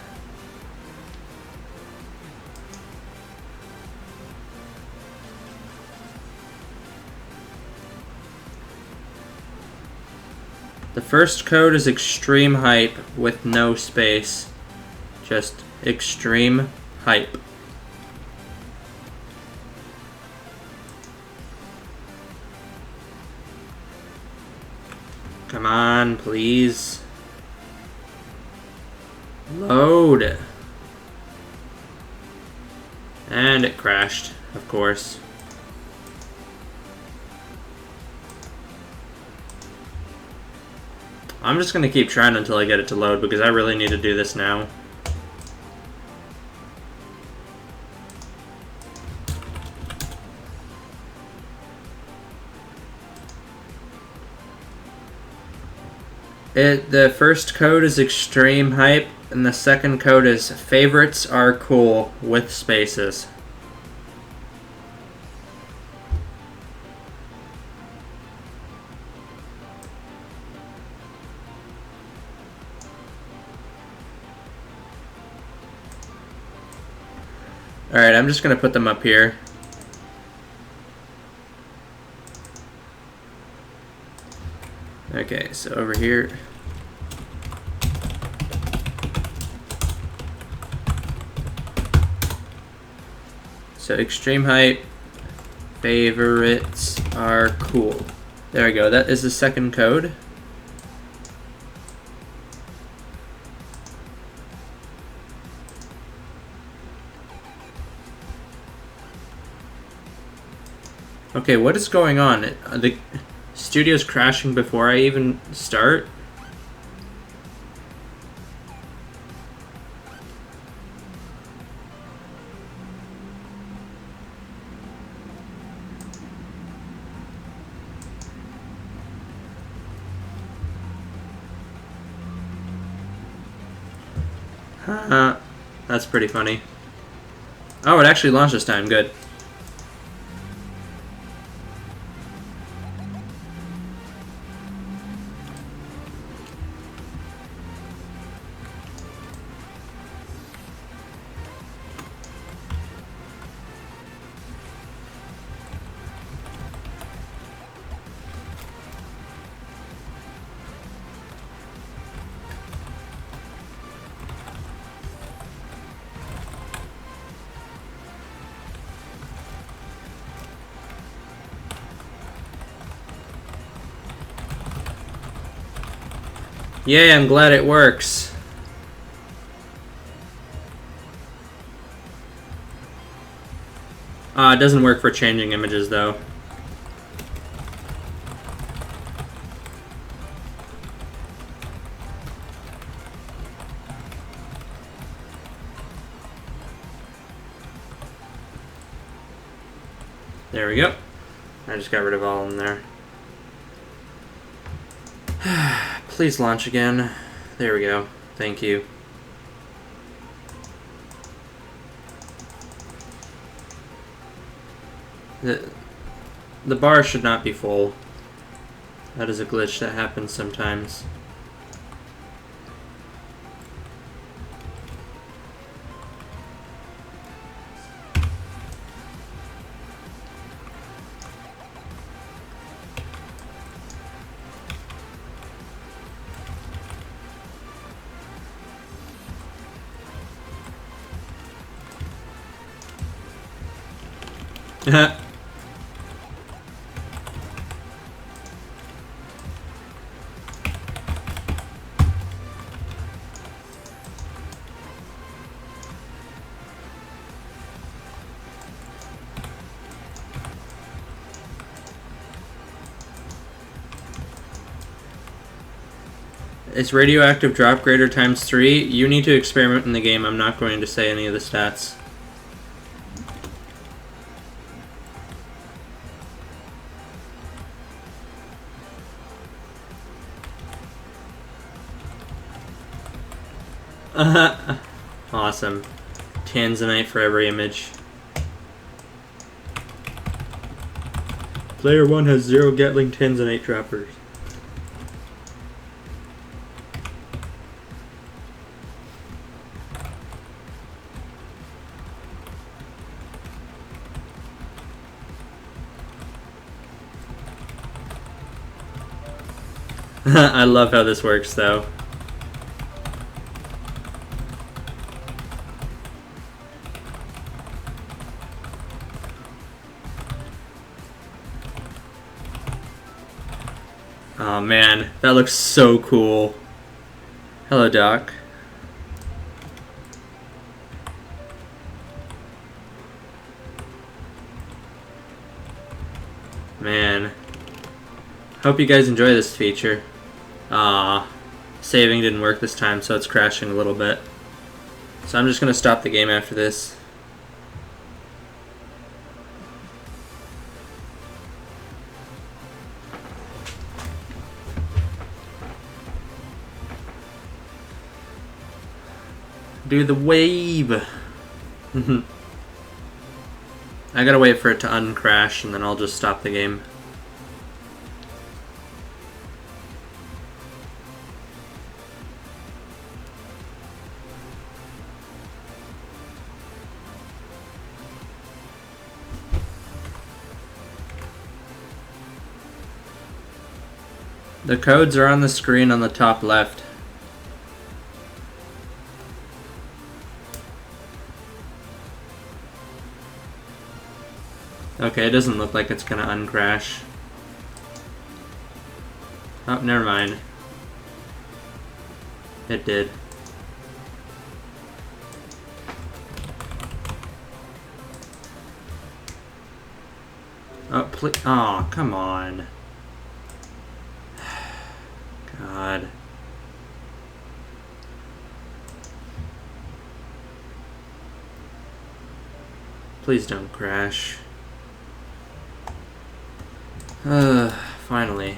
The first code is extreme hype with no space. Just extreme hype. Come on, please. Load. And it crashed, of course. I'm just going to keep trying until I get it to load because I really need to do this now. The first code is extreme hype, and the second code is favorites are cool with spaces. Alright, I'm just going to put them up here. Okay, so over here. So extreme hype, favorites are cool. There we go, that is the second code. Okay, what is going on? The studio's crashing before I even start? That's pretty funny. Oh, it actually launched this time. Good. Yay, I'm glad it works. It doesn't work for changing images, though. There we go. I just got rid of all of them there. Please launch again. There we go. Thank you. The bar should not be full. That is a glitch that happens sometimes. It's radioactive drop greater times 3. You need to experiment in the game. I'm not going to say any of the stats. Awesome. Tanzanite for every image. Player 1 has 0 Gatling Tanzanite droppers. I love how this works, though. Oh man, that looks so cool. Hello, Doc. Man. Hope you guys enjoy this feature. Saving didn't work this time, so it's crashing a little bit. So I'm just going to stop the game after this. Do the wave. I gotta wait for it to uncrash and then I'll just stop the game. The codes are on the screen on the top left. Okay, it doesn't look like it's gonna uncrash. Oh, never mind. It did. Oh, please. Oh, come on. God. Please don't crash. Finally.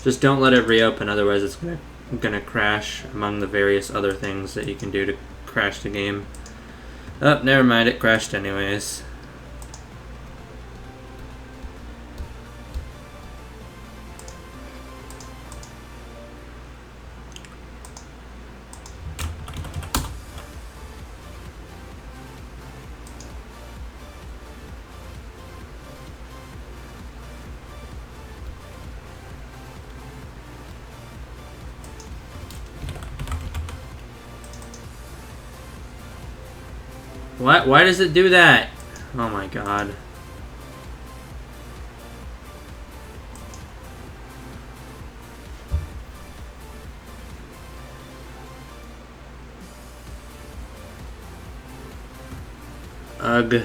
Just don't let it reopen, otherwise it's gonna crash among the various other things that you can do to crash the game. Oh, never mind, it crashed anyways. What? Why does it do that? Oh my god. Ugh.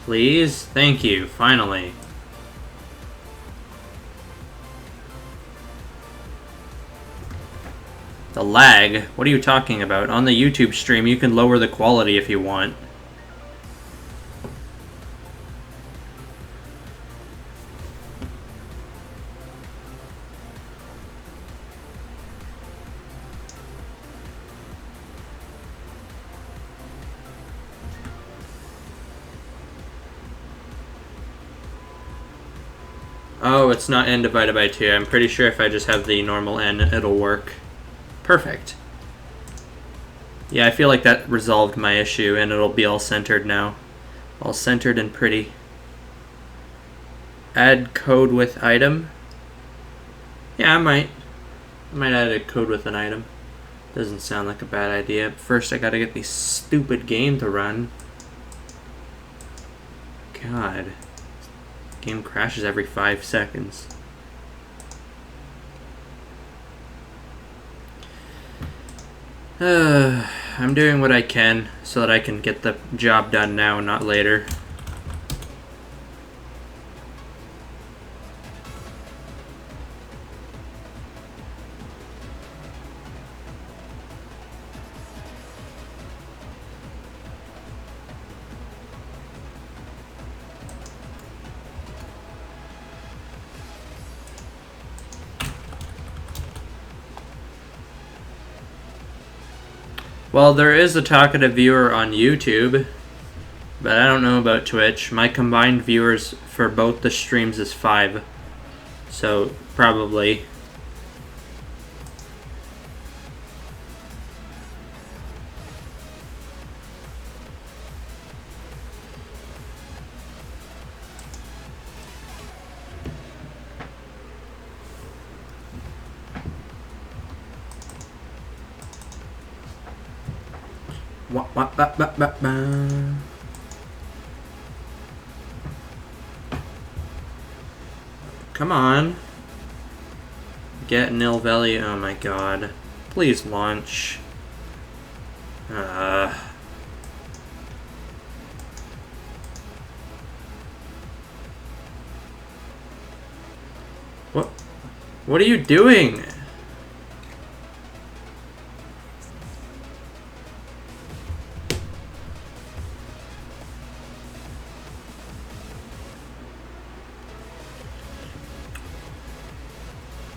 Please? Thank you, finally. The lag? What are you talking about? On the YouTube stream, you can lower the quality if you want. Oh, it's not n divided by 2. I'm pretty sure if I just have the normal n, it'll work. Perfect. Yeah, I feel like that resolved my issue, and it'll be all centered now. All centered and pretty. Add code with item. Yeah, I might add a code with an item. Doesn't sound like a bad idea. But first, I gotta get this stupid game to run. God. Game crashes every 5 seconds. I'm doing what I can so that I can get the job done now, not later. Well, there is a talkative viewer on YouTube, but I don't know about Twitch. My combined viewers for both the streams is 5, so probably. Come on. Get nil value. Oh my god. Please launch. What are you doing?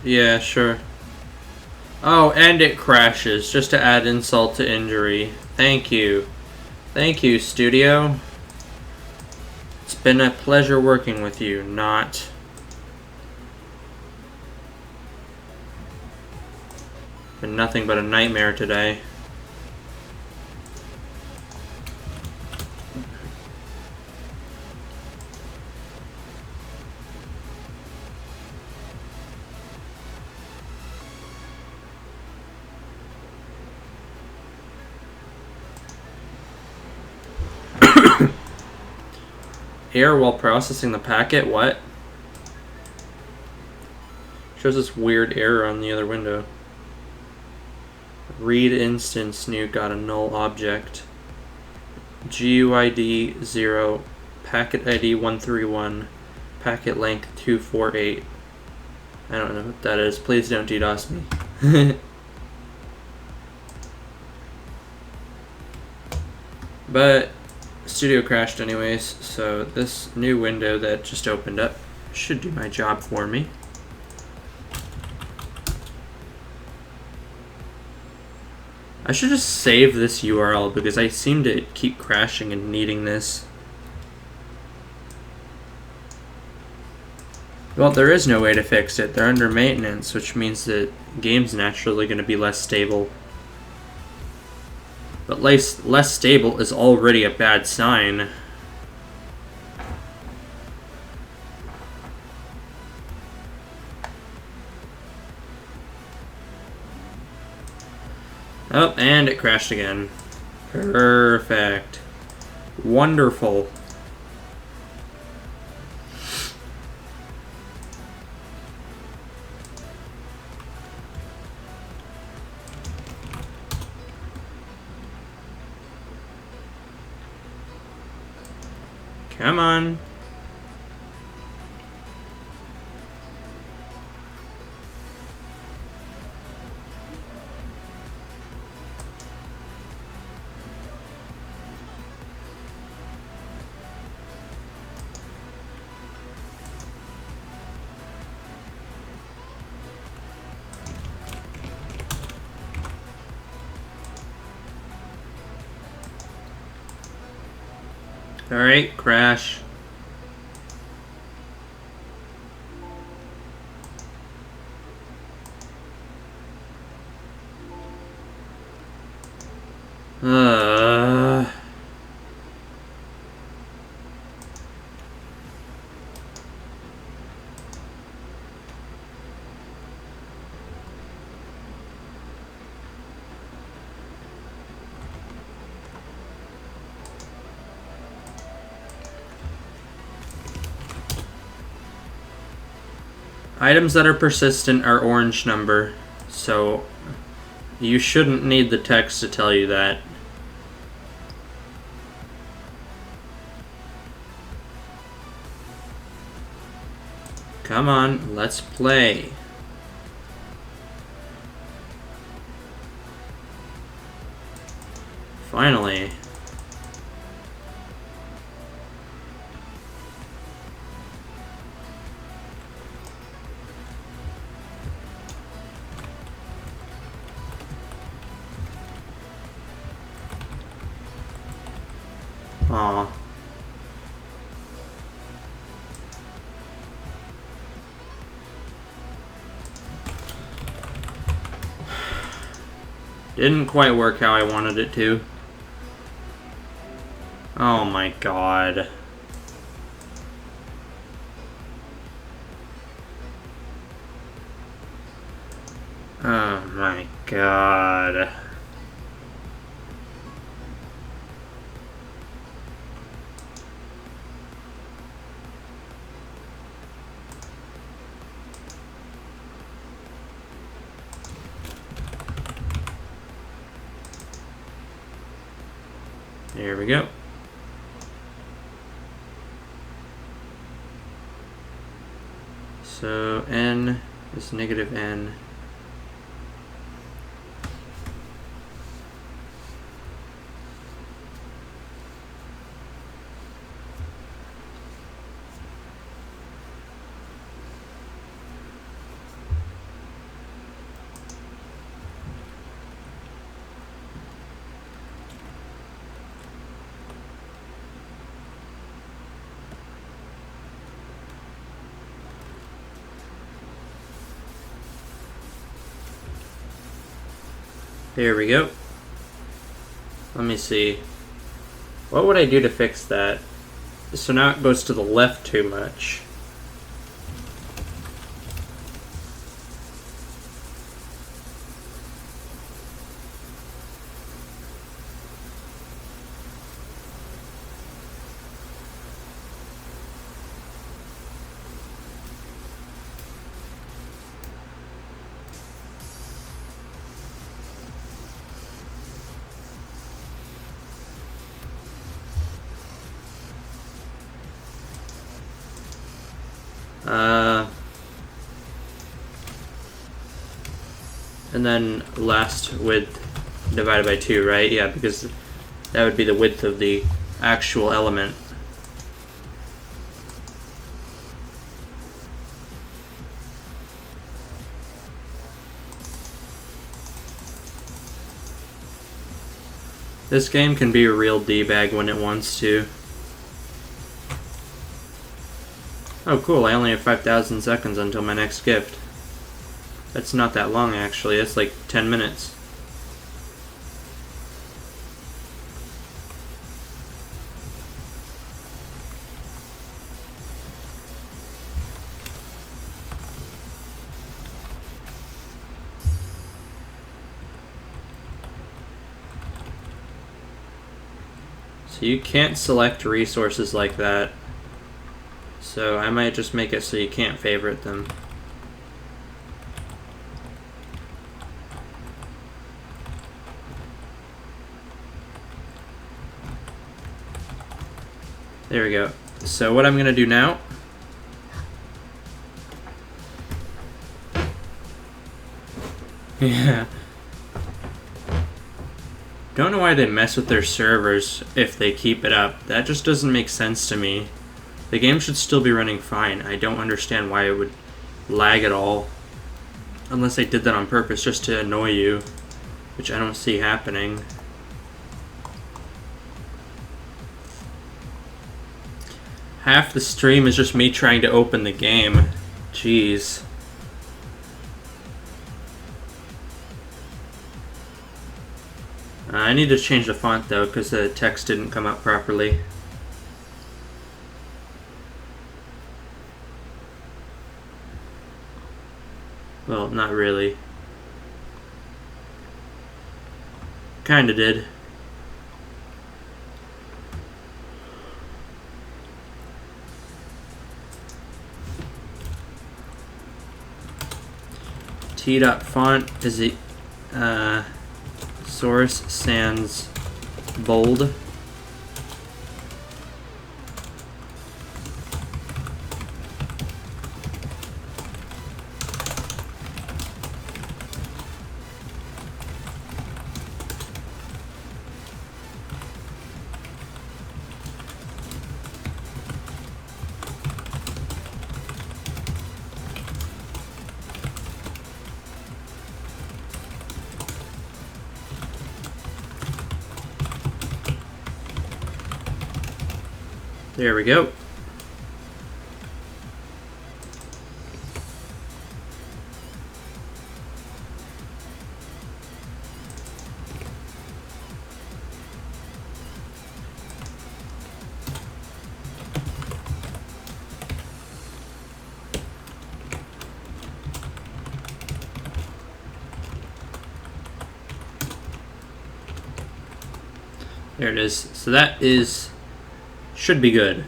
Yeah, sure. Oh, and it crashes, just to add insult to injury. Thank you. Thank you, studio. It's been a pleasure working with you, not... Been nothing but a nightmare today. Error while processing the packet? What? Shows this weird error on the other window. Read instance new got a null object. GUID 0, packet ID 131, packet length 248. I don't know what that is. Please don't DDoS me. But Studio crashed anyways, so this new window that just opened up should do my job for me. I should just save this URL because I seem to keep crashing and needing this. Well, there is no way to fix it. They're under maintenance, which means that the game's naturally going to be less stable. But less stable is already a bad sign. Oh, and it crashed again. Perfect. Wonderful. Come on. Alright, crash. Items that are persistent are orange number, so you shouldn't need the text to tell you that. Come on, let's play. Finally. Aw. Didn't quite work how I wanted it to. Oh my god. Oh my god. There we go. So n is negative n. Here we go. Let me see. What would I do to fix that? So now it goes to the left too much. And then last width divided by 2, right? Yeah, because that would be the width of the actual element. This game can be a real D-bag when it wants to. Oh cool, I only have 5,000 seconds until my next gift. That's not that long actually, it's like 10 minutes. So you can't select resources like that. So I might just make it so you can't favorite them. There we go. So what I'm going to do now yeah. Don't know why they mess with their servers if they keep it up. That just doesn't make sense to me. The game should still be running fine. I don't understand why it would lag at all. Unless they did that on purpose just to annoy you, which I don't see happening. Half the stream is just me trying to open the game. Jeez. I need to change the font though, because the text didn't come up properly. Well, not really. Kinda did. T.font is the source sans bold. There we go. There it is. So that should be good.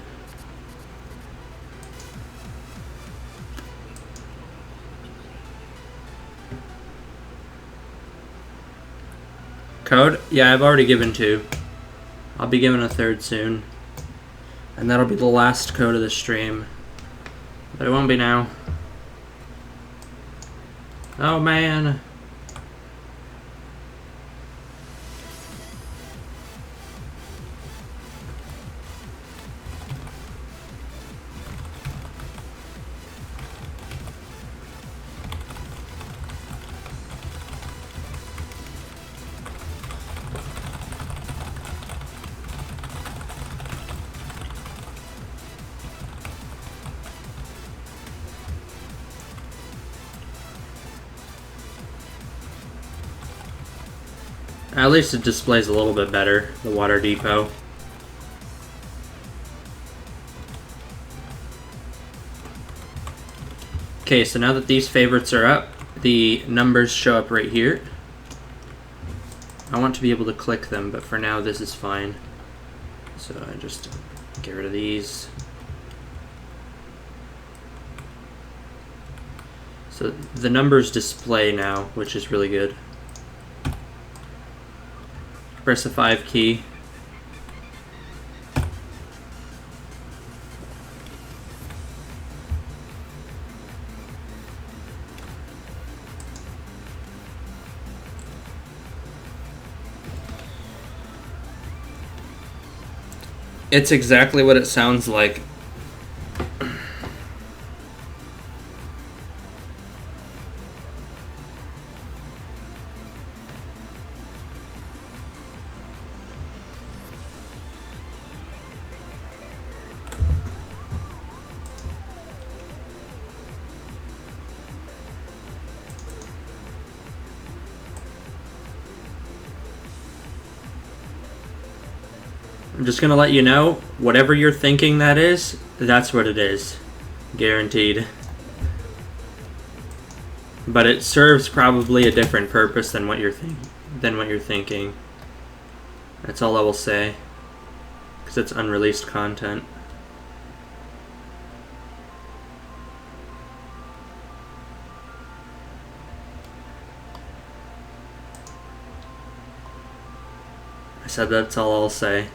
Code? Yeah, I've already given 2. I'll be giving a 3rd soon. And that'll be the last code of the stream. But it won't be now. Oh man. At least it displays a little bit better, the water depot. Okay, so now that these favorites are up, the numbers show up right here. I want to be able to click them, but for now this is fine. So I just get rid of these. So the numbers display now, which is really good. Press the 5 key. It's exactly what it sounds like. I'm just gonna let you know, whatever you're thinking that is, that's what it is. Guaranteed. But it serves probably a different purpose than what you're thinking. That's all I will say. Because it's unreleased content. I said that's all I'll say.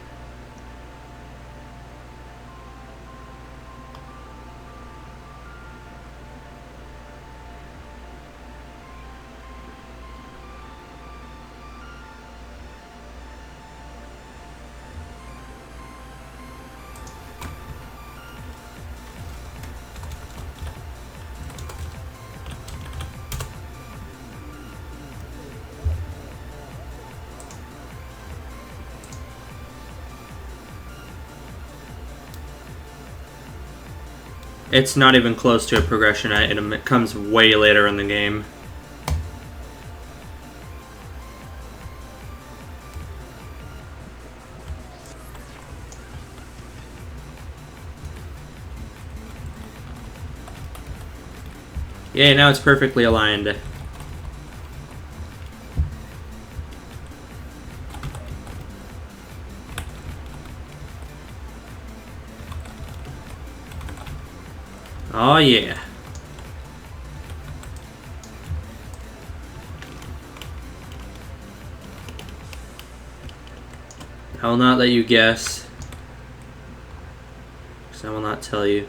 It's not even close to a progression item. It comes way later in the game. Yeah, now it's perfectly aligned. Oh yeah. I will not let you guess, because I will not tell you.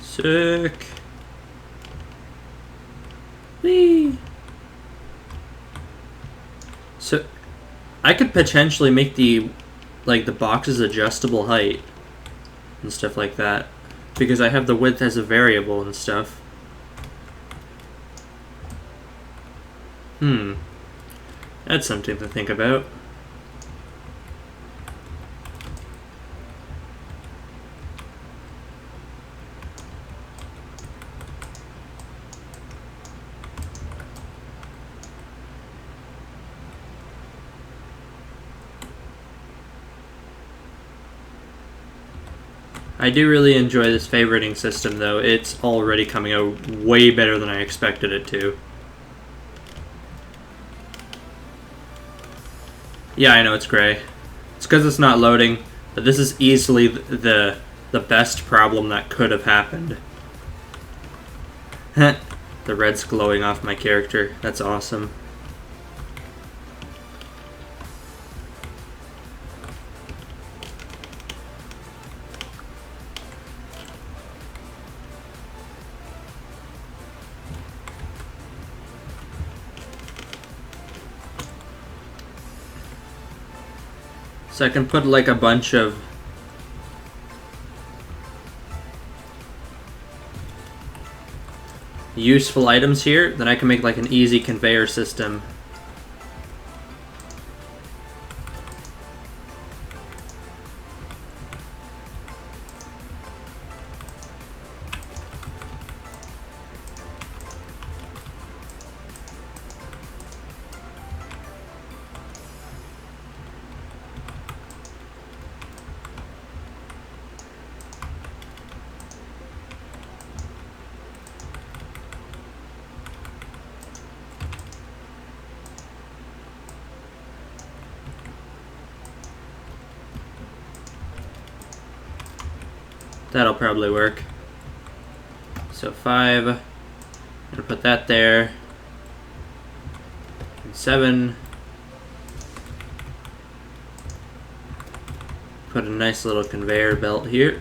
Sick. Whee. So, I could potentially make the box's adjustable height and stuff like that, because I have the width as a variable and stuff. That's something to think about. I do really enjoy this favoriting system, though. It's already coming out way better than I expected it to. Yeah, I know it's gray. It's because it's not loading, but this is easily the best problem that could have happened. The red's glowing off my character. That's awesome. So I can put like a bunch of useful items here, then I can make like an easy conveyor system. That'll probably work. So 5. I'm gonna put that there. And 7. Put a nice little conveyor belt here.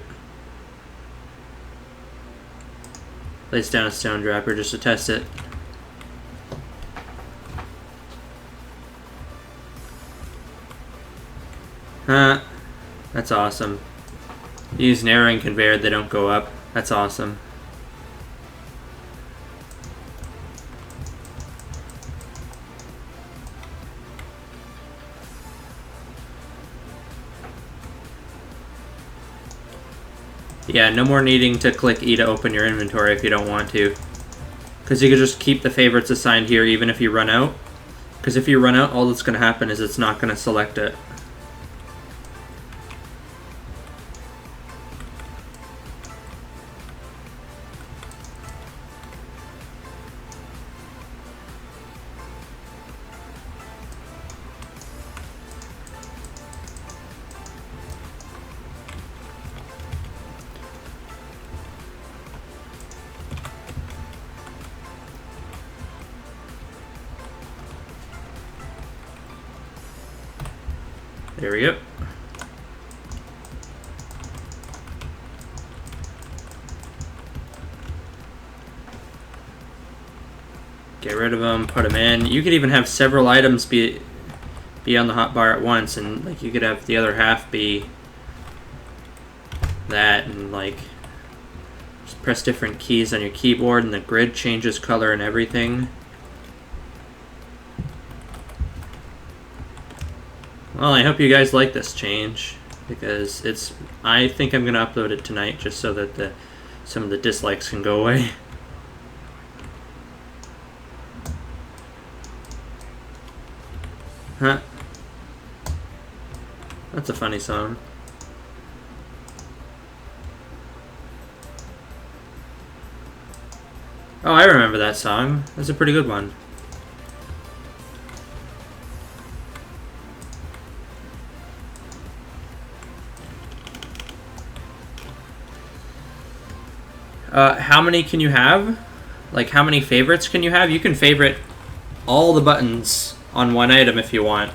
Place down a stone dropper just to test it. Huh. That's awesome. Use narrowing conveyor, they don't go up. That's awesome. Yeah, no more needing to click E to open your inventory if you don't want to. Because you can just keep the favorites assigned here even if you run out. Because if you run out, all that's going to happen is it's not going to select it. There we go. Get rid of them, put them in. You could even have several items be on the hotbar at once, and like you could have the other half be that, and like just press different keys on your keyboard, and the grid changes color and everything. Well, I hope you guys like this change, because I think I'm gonna upload it tonight just so that some of the dislikes can go away. Huh? That's a funny song. Oh, I remember that song. That's a pretty good one. How many can you have? Like, how many favorites can you have? You can favorite all the buttons on one item if you want.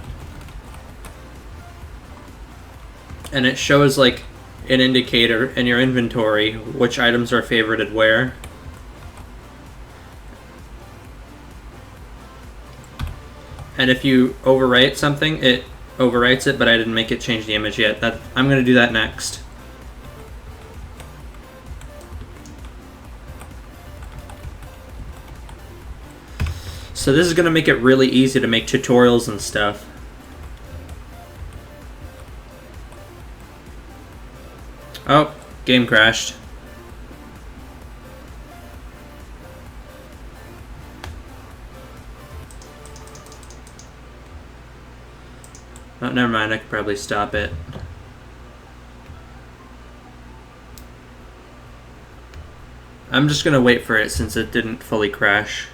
And it shows, like, an indicator in your inventory which items are favorited where. And if you overwrite something, it overwrites it, but I didn't make it change the image yet. I'm going to do that next. So this is going to make it really easy to make tutorials and stuff. Oh, game crashed. Oh, never mind, I could probably stop it. I'm just going to wait for it since it didn't fully crash.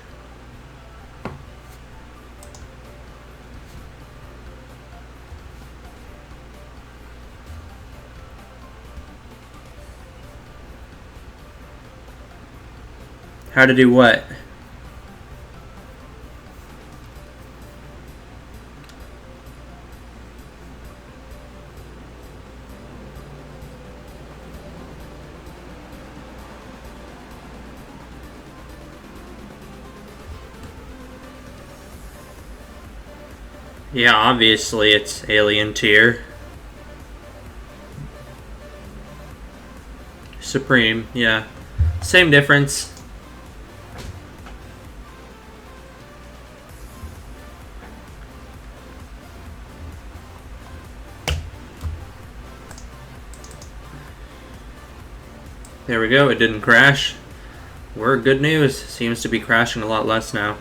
How to do what? Yeah, obviously it's alien tier. Supreme, yeah. Same difference. There we go, it didn't crash. We're good news. Seems to be crashing a lot less now.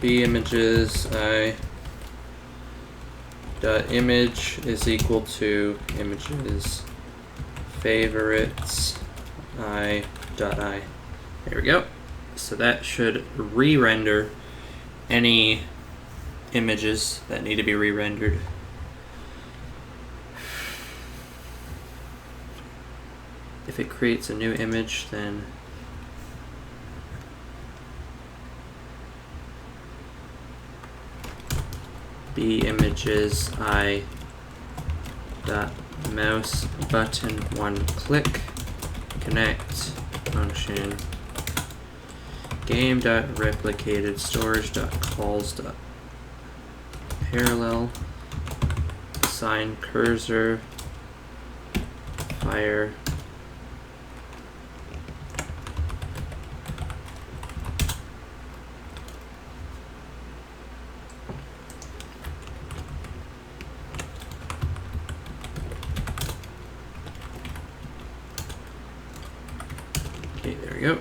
images I dot image is equal to images favorites I dot I. There we go. So that should re-render any images that need to be re-rendered. If it creates a new image, then b images I dot mouse button one click connect function game dot replicated storage dot calls dot parallel assign cursor fire okay, there we go.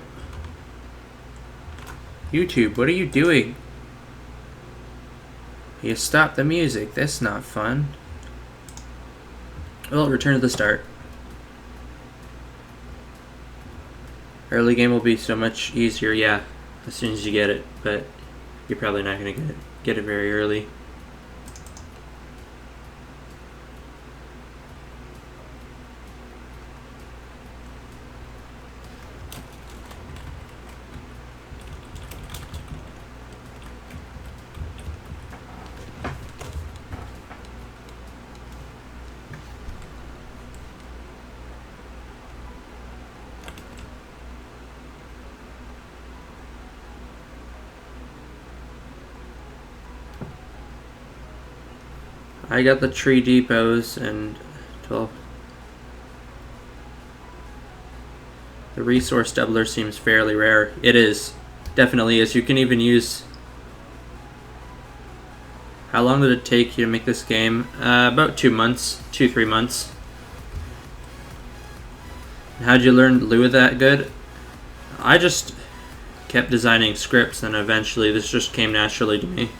YouTube, what are you doing? You stopped the music. That's not fun. Well, return to the start. Early game will be so much easier, yeah, as soon as you get it, but you're probably not going to get it very early. I got the tree depots and 12. The resource doubler seems fairly rare. It is. Definitely is. You can even use... How long did it take you to make this game? About 2 months. 2-3 months. How'd you learn Lua that good? I just kept designing scripts and eventually this just came naturally to me.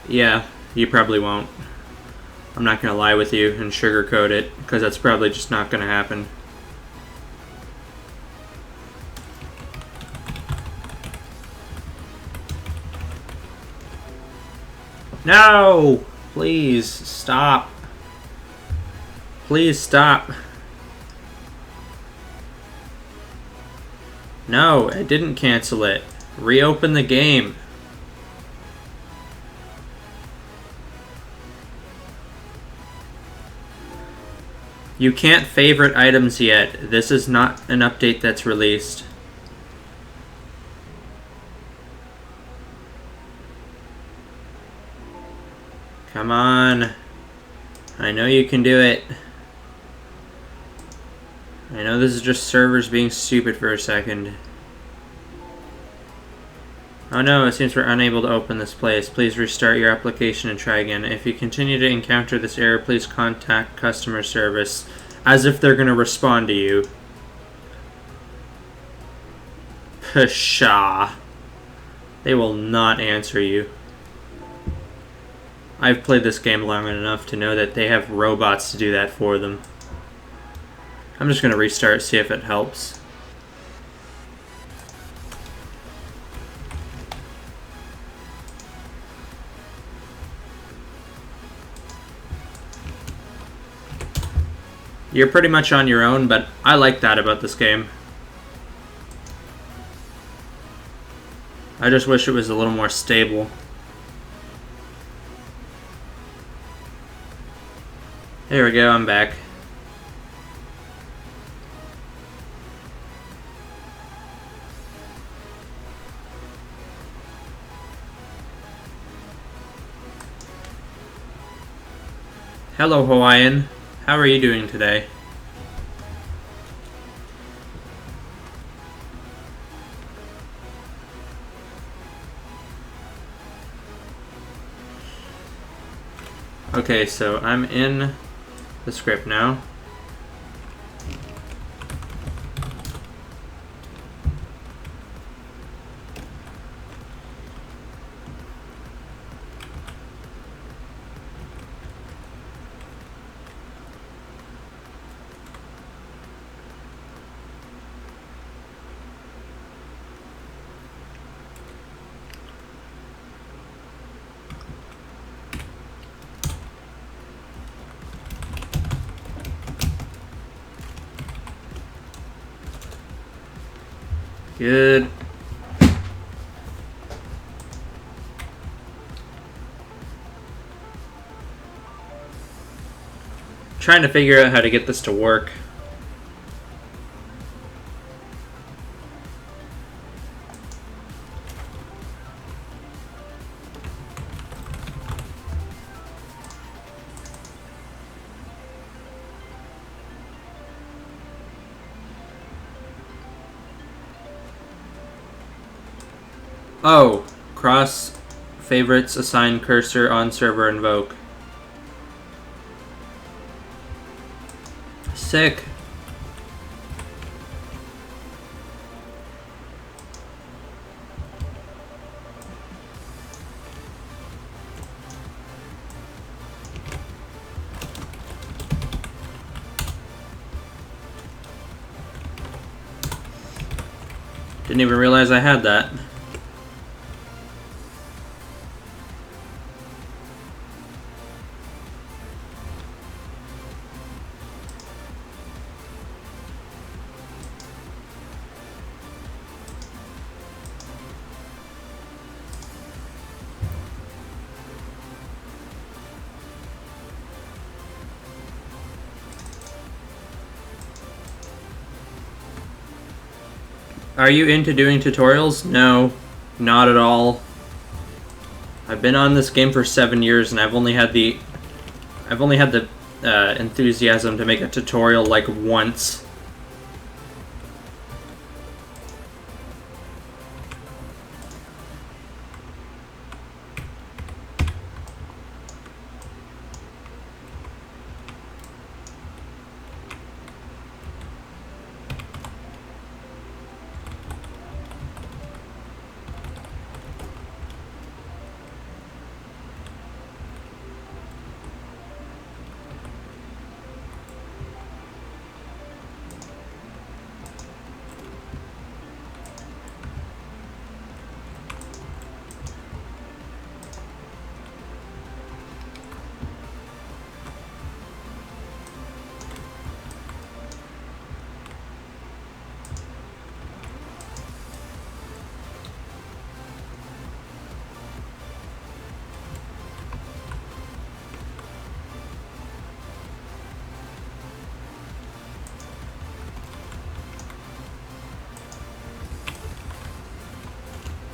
Yeah, you probably won't. I'm not going to lie with you and sugarcoat it, because that's probably just not going to happen. No! Please, stop. Please stop. No, I didn't cancel it. Reopen the game. You can't favorite items yet. This is not an update that's released. Come on. I know you can do it. I know this is just servers being stupid for a second. Oh no, it seems we're unable to open this place. Please restart your application and try again. If you continue to encounter this error, please contact customer service. As if they're going to respond to you. Pshaw. They will not answer you. I've played this game long enough to know that they have robots to do that for them. I'm just going to restart, see if it helps. You're pretty much on your own, but I like that about this game. I just wish it was a little more stable. There we go, I'm back. Hello, Hawaiian. How are you doing today? Okay, so I'm in the script now. Good. Trying to figure out how to get this to work. Oh, cross favorites, assign cursor on server invoke. Sick. Didn't even realize I had that. Are you into doing tutorials? No, not at all. I've been on this game for 7 years, and I've only had the enthusiasm to make a tutorial like once.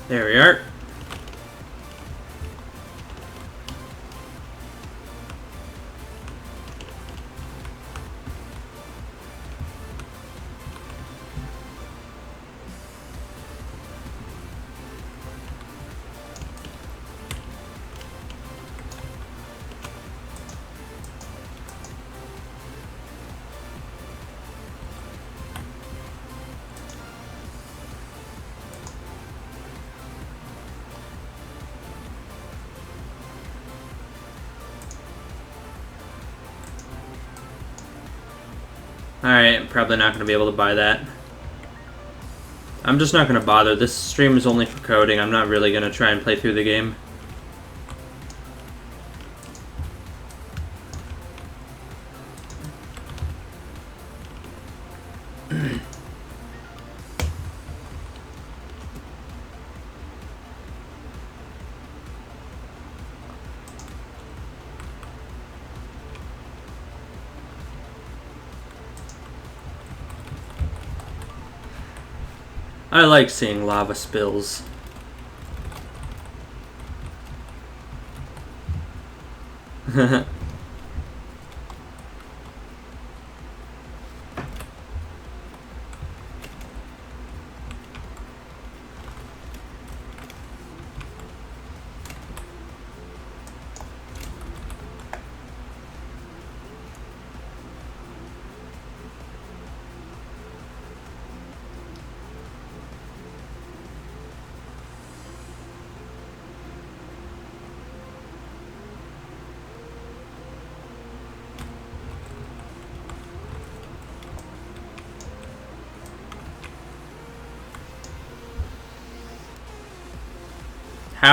There we are. Alright, I'm probably not going to be able to buy that. I'm just not going to bother. This stream is only for coding. I'm not really going to try and play through the game. I like seeing lava spills.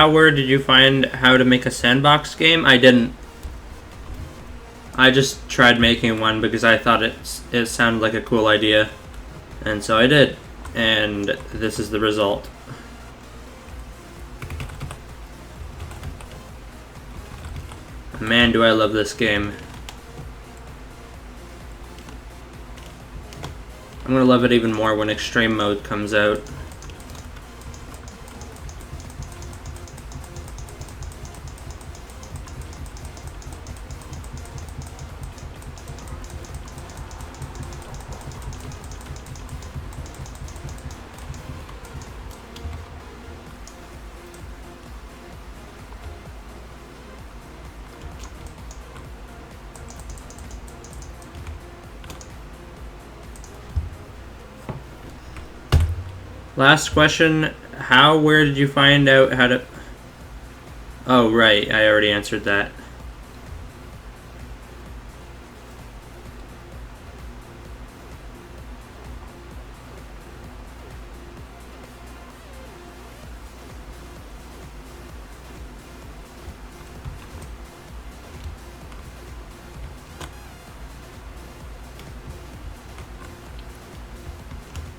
Where did you find how to make a sandbox game? I didn't. I just tried making one because I thought it sounded like a cool idea. And so I did. and this is the result. Man, do I love this game. I'm gonna love it even more when extreme mode comes out. Last question, where did you find out how to... Oh, right, I already answered that.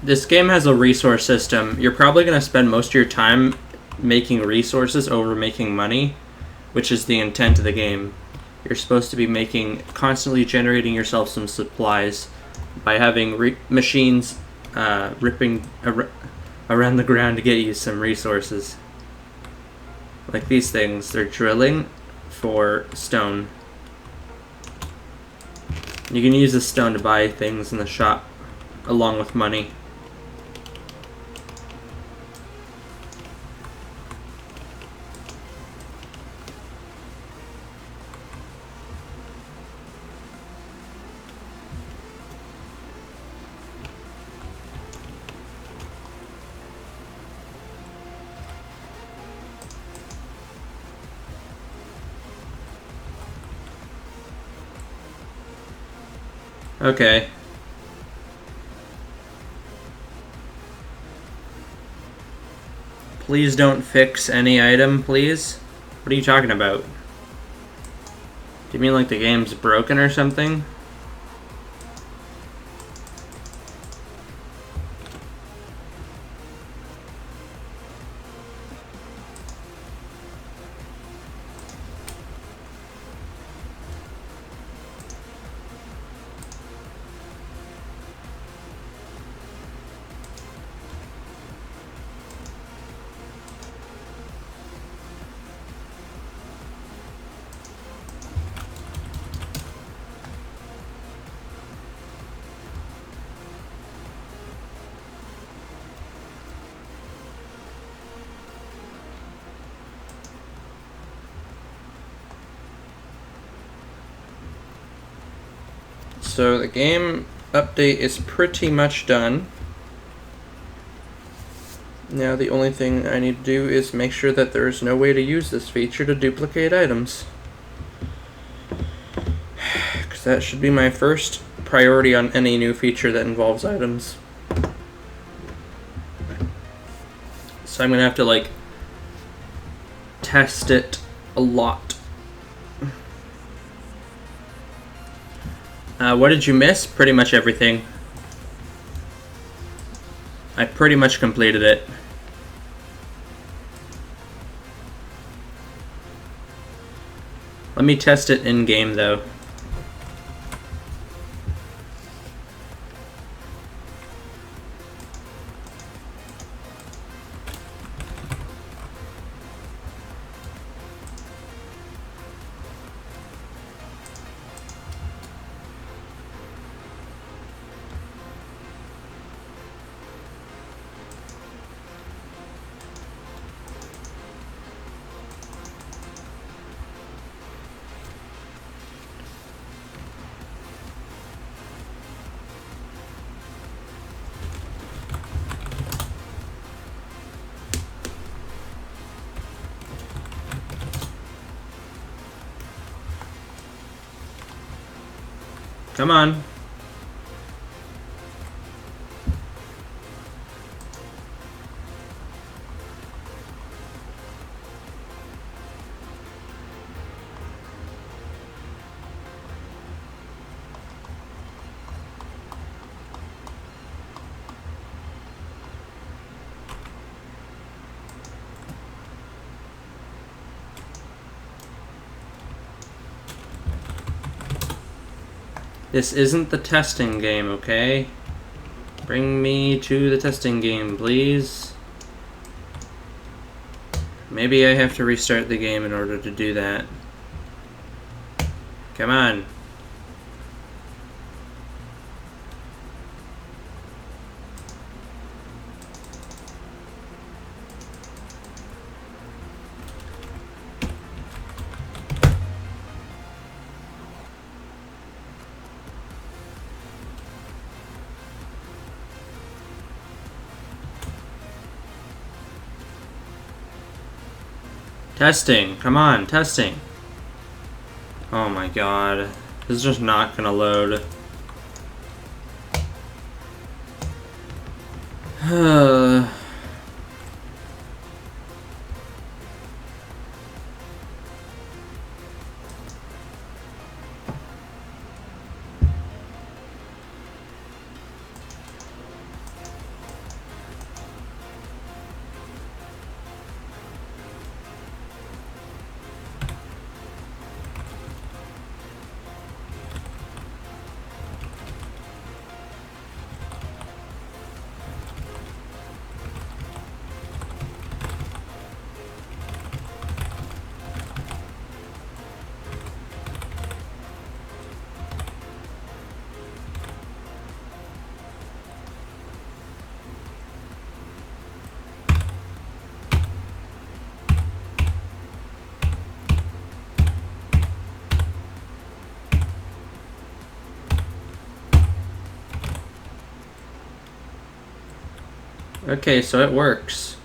This game has a resource system. You're probably going to spend most of your time making resources over making money, which is the intent of the game. You're supposed to be constantly generating yourself some supplies by having machines ripping around the ground to get you some resources. Like these things, they're drilling for stone. You can use the stone to buy things in the shop along with money. Okay. Please don't fix any item, please. What are you talking about? Do you mean like the game's broken or something? So the game update is pretty much done. Now the only thing I need to do is make sure that there's no way to use this feature to duplicate items. Because that should be my first priority on any new feature that involves items. So I'm going to have to like test it a lot. What did you miss? Pretty much everything. I pretty much completed it. Let me test it in-game though. Come on. This isn't the testing game, okay? Bring me to the testing game, please. Maybe I have to restart the game in order to do that. Come on. Testing, come on, testing. Oh my god, this is just not gonna load. Okay, so it works.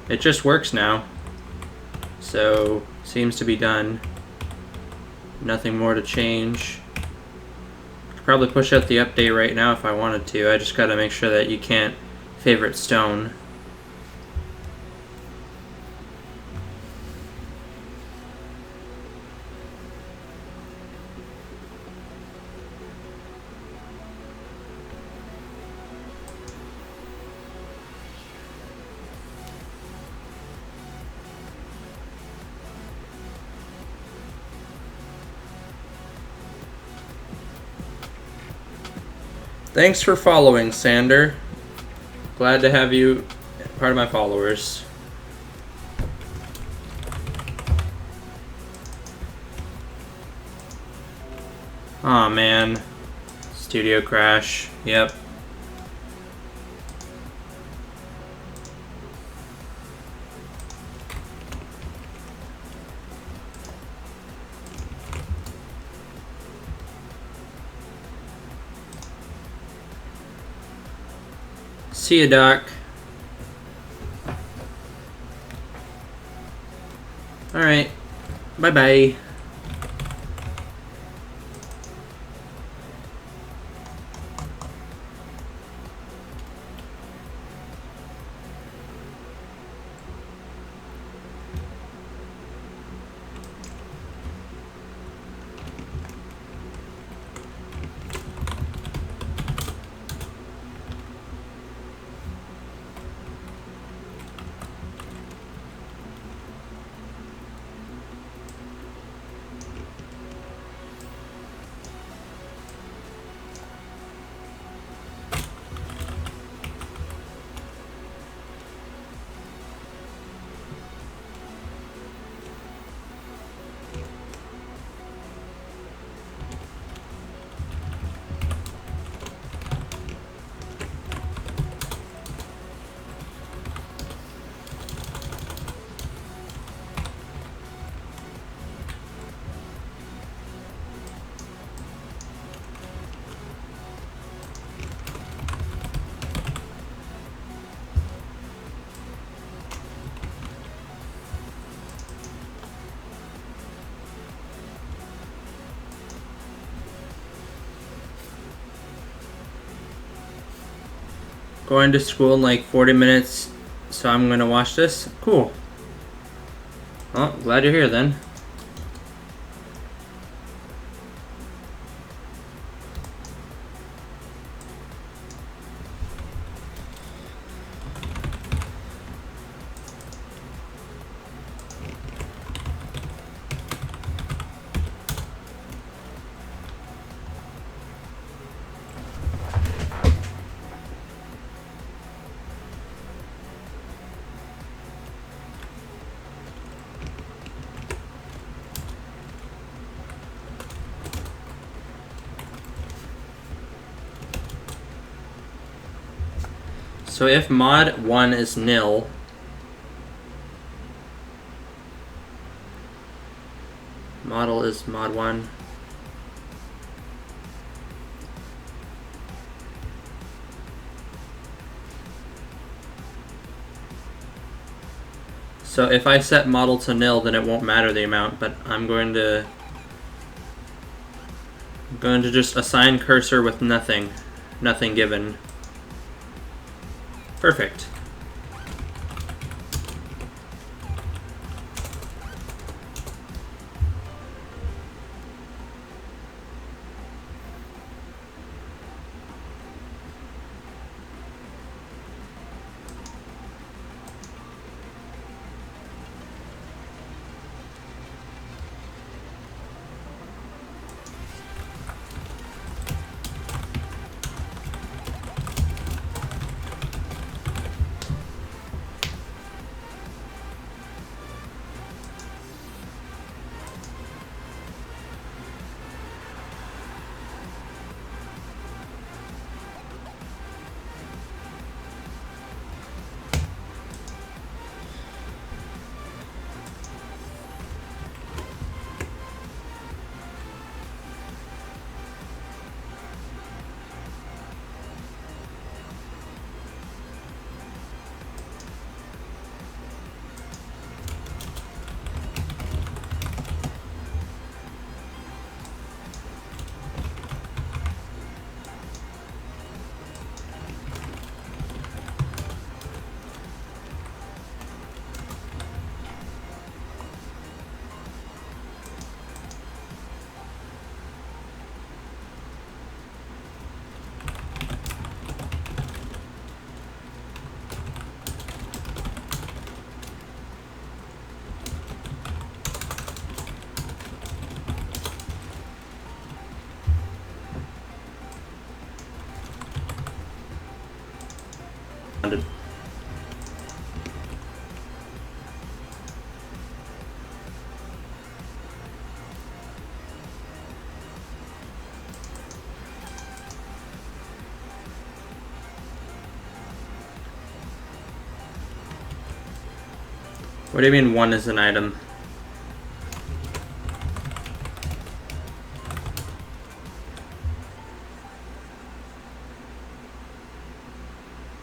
It just works now. So, seems to be done. Nothing more to change. Could probably push out the update right now if I wanted to. I just gotta make sure that you can't favorite stone. Thanks for following, Sander. Glad to have you part of my followers. Aw, man. Studio crash. Yep. See you, Doc. Alright. Bye-bye. Going to school in like 40 minutes, so I'm gonna watch this. Cool. Well, glad you're here then. So if mod 1 is nil, model is mod 1. So if I set model to nil, then it won't matter the amount, but I'm going to just assign cursor with nothing given. Perfect. What do you mean 1 is an item?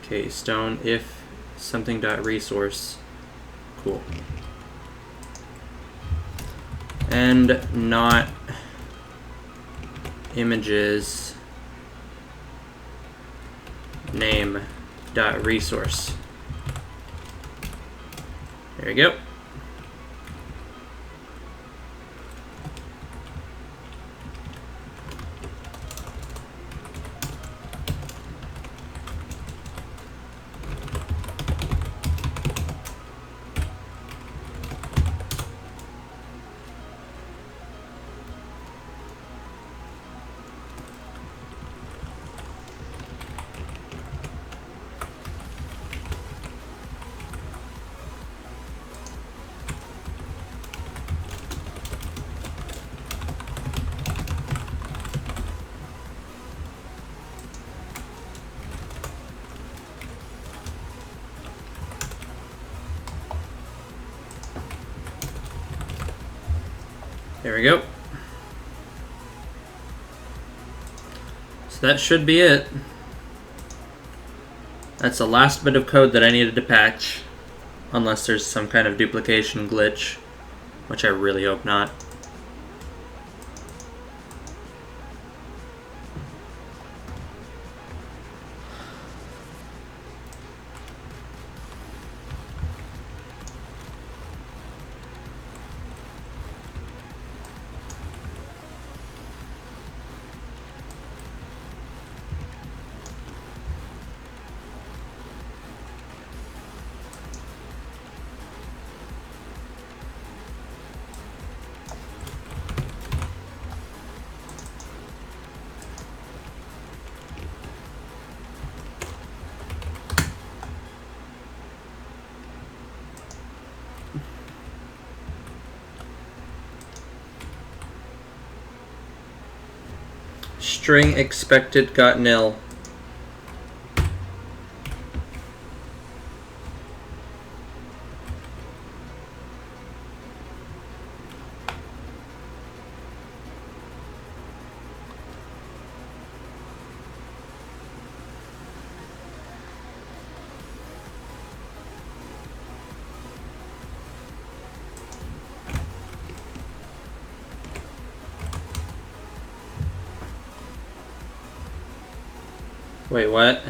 Okay, stone if something dot resource. Cool. And not images name dot resource. There you go. There we go. So that should be it. That's the last bit of code that I needed to patch, unless there's some kind of duplication glitch, which I really hope not. String expected got nil. Wait, what?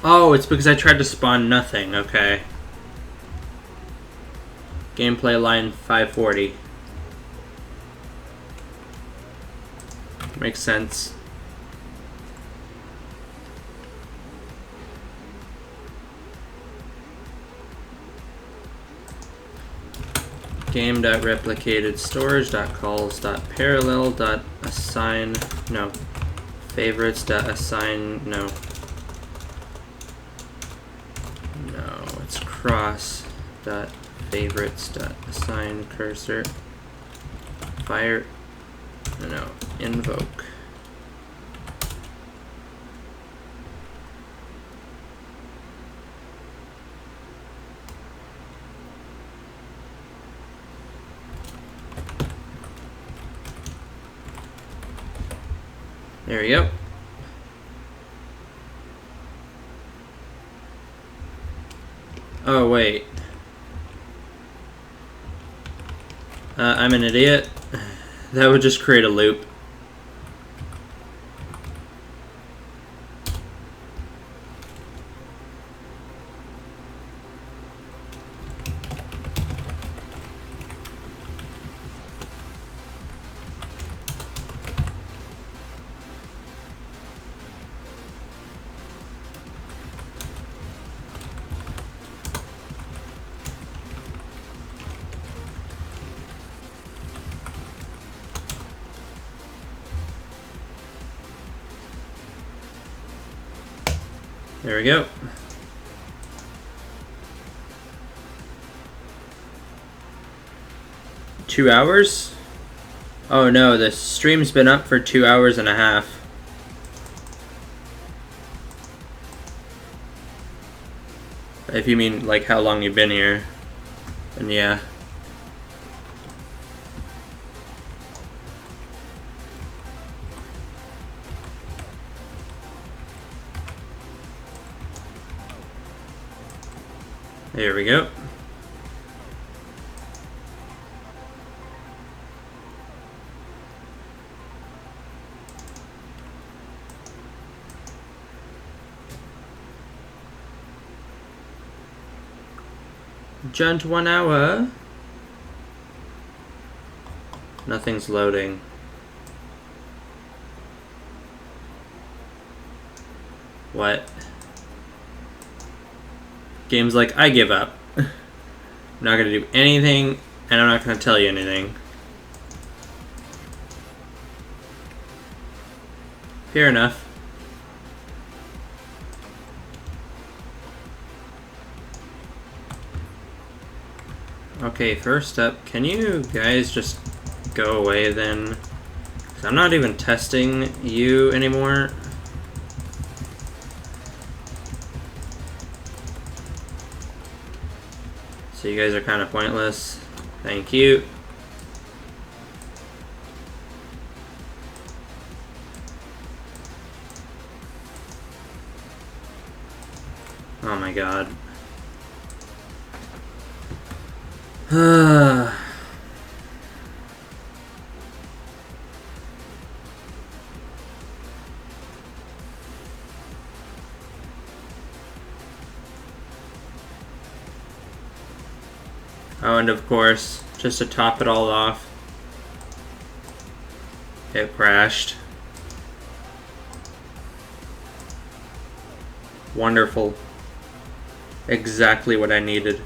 Oh, it's because I tried to spawn nothing. Okay. Gameplay line 540. Makes sense. Game.replicated storage.calls.parallel.assign no favorites.assign no it's cross.favorites.assign cursor fire no invoke. There we go. Oh, wait. I'm an idiot. That would just create a loop. There we go. Two hours? Oh no, the stream's been up for 2 hours and a half. If you mean like how long you've been here, then yeah. There we go. Just 1 hour. Nothing's loading. What? Game's like, I give up. I'm not gonna do anything, and I'm not gonna tell you anything. Fair enough. Okay, first up, can you guys just go away then? 'Cause I'm not even testing you anymore. So you guys are kind of pointless. Thank you. Oh my god. Oh, and of course, just to top it all off, it crashed. Wonderful. Exactly what I needed.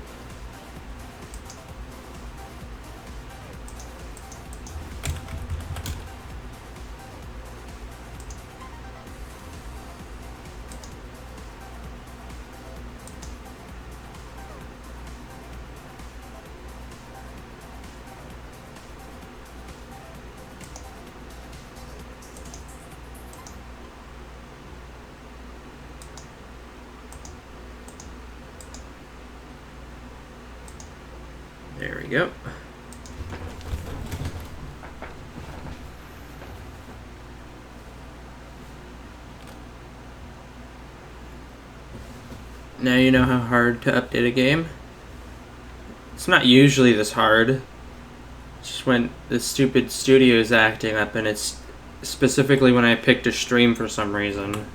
There we go. Now you know how hard to update a game. It's not usually this hard. It's just when the stupid studio is acting up, and it's specifically when I picked a stream for some reason.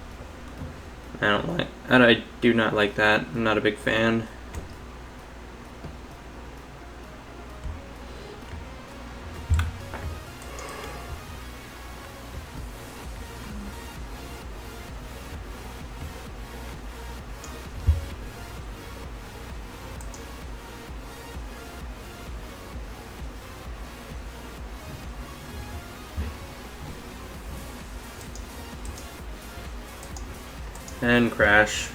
I do not like that. I'm not a big fan. And crash.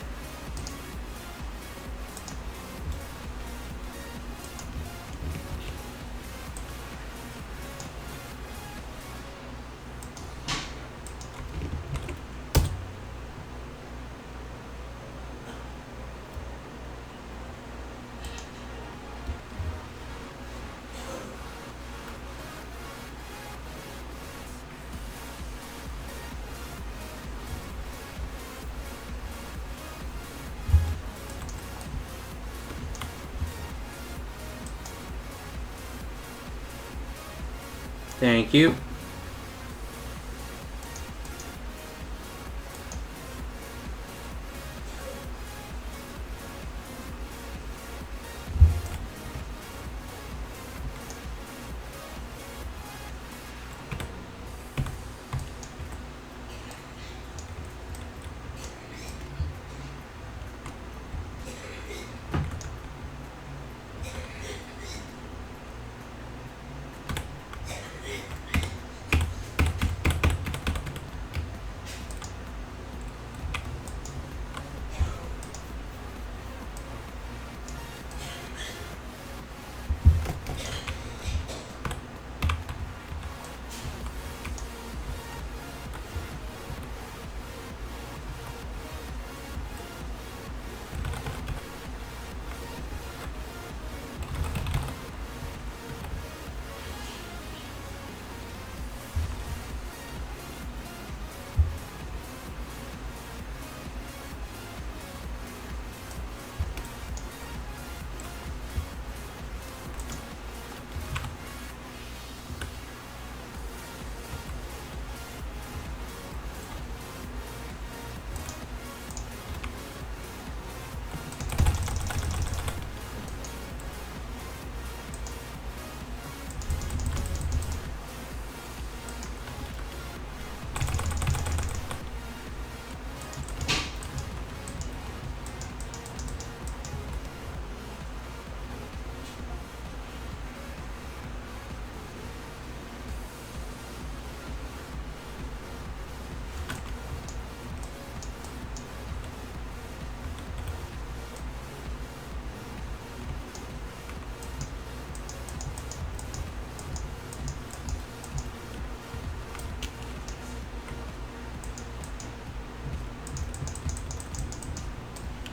Thank you.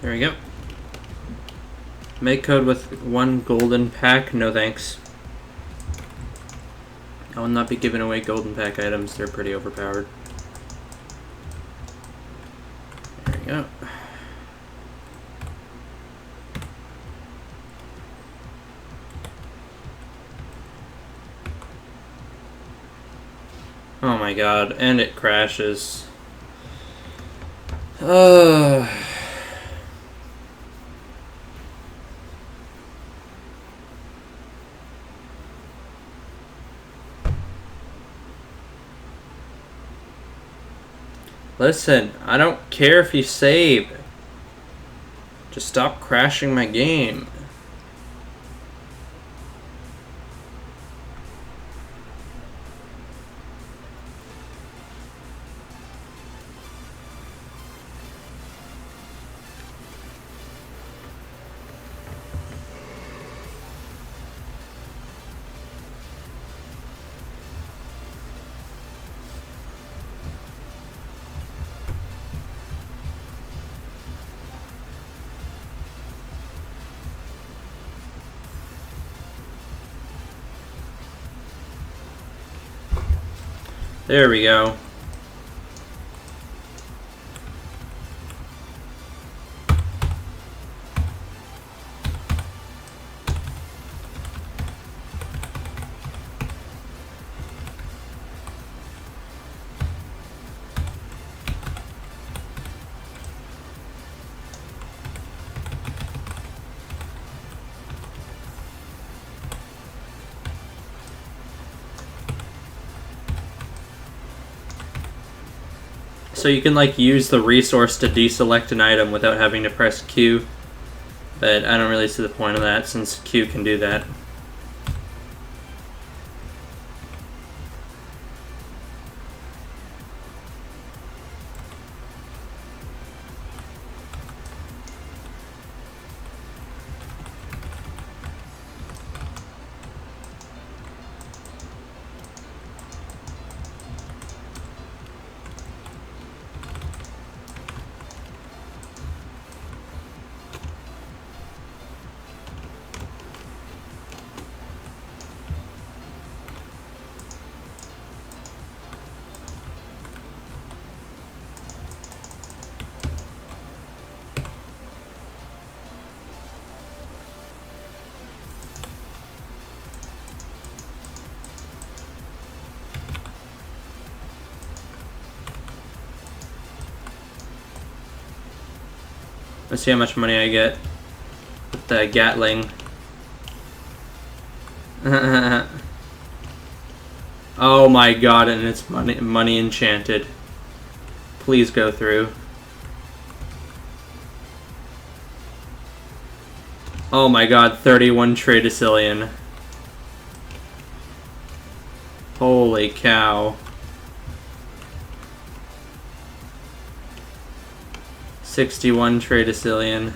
There we go. Make code with 1 golden pack. No thanks. I will not be giving away golden pack items. They're pretty overpowered. There we go. Oh my god, and it crashes. Listen, I don't care if you save. Just stop crashing my game. There we go. So you can like use the resource to deselect an item without having to press Q, but I don't really see the point of that since Q can do that. Let's see how much money I get with the Gatling. Oh my god, and it's money enchanted. Please go through. Oh my god, 31 Tradecillion. Holy cow. 61 Tradecillion.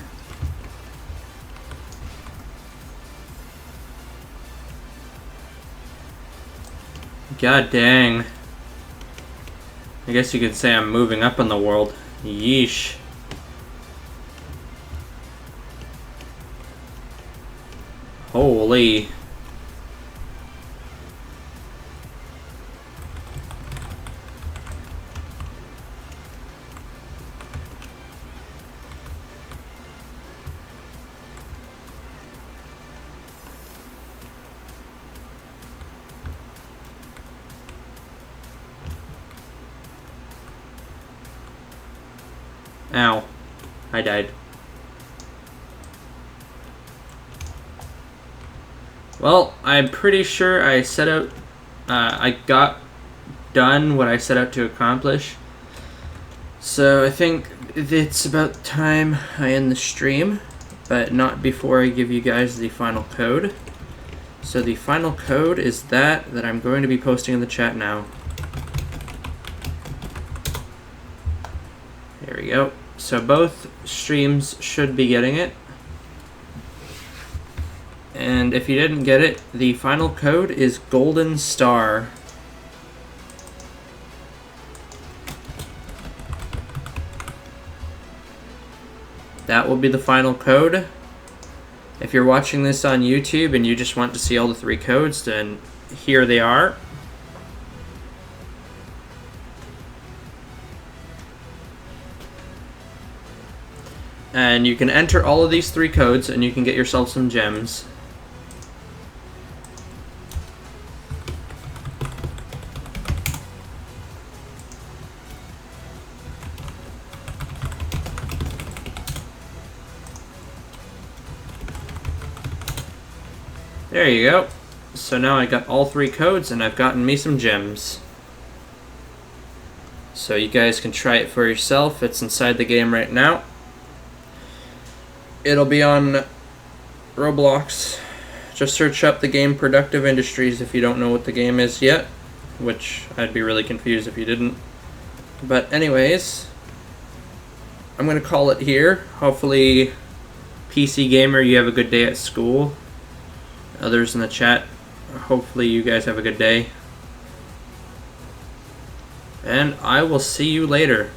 God dang. I guess you could say I'm moving up in the world. Yeesh. Holy. Ow. I died. Well, I'm pretty sure I set out, I got done what I set out to accomplish. So I think it's about time I end the stream, but not before I give you guys the final code. So the final code is that I'm going to be posting in the chat now. There we go. So both streams should be getting it. And if you didn't get it, the final code is Golden Star. That will be the final code. If you're watching this on YouTube and you just want to see all the 3 codes, then here they are. And you can enter all of these 3 codes and you can get yourself some gems. There you go. So now I got all 3 codes and I've gotten me some gems. So you guys can try it for yourself. It's inside the game right now. It'll be on Roblox. Just search up the game Productive Industries if you don't know what the game is yet, which I'd be really confused if you didn't. But anyways, I'm going to call it here. Hopefully, PC Gamer, you have a good day at school. Others in the chat, hopefully you guys have a good day. And I will see you later.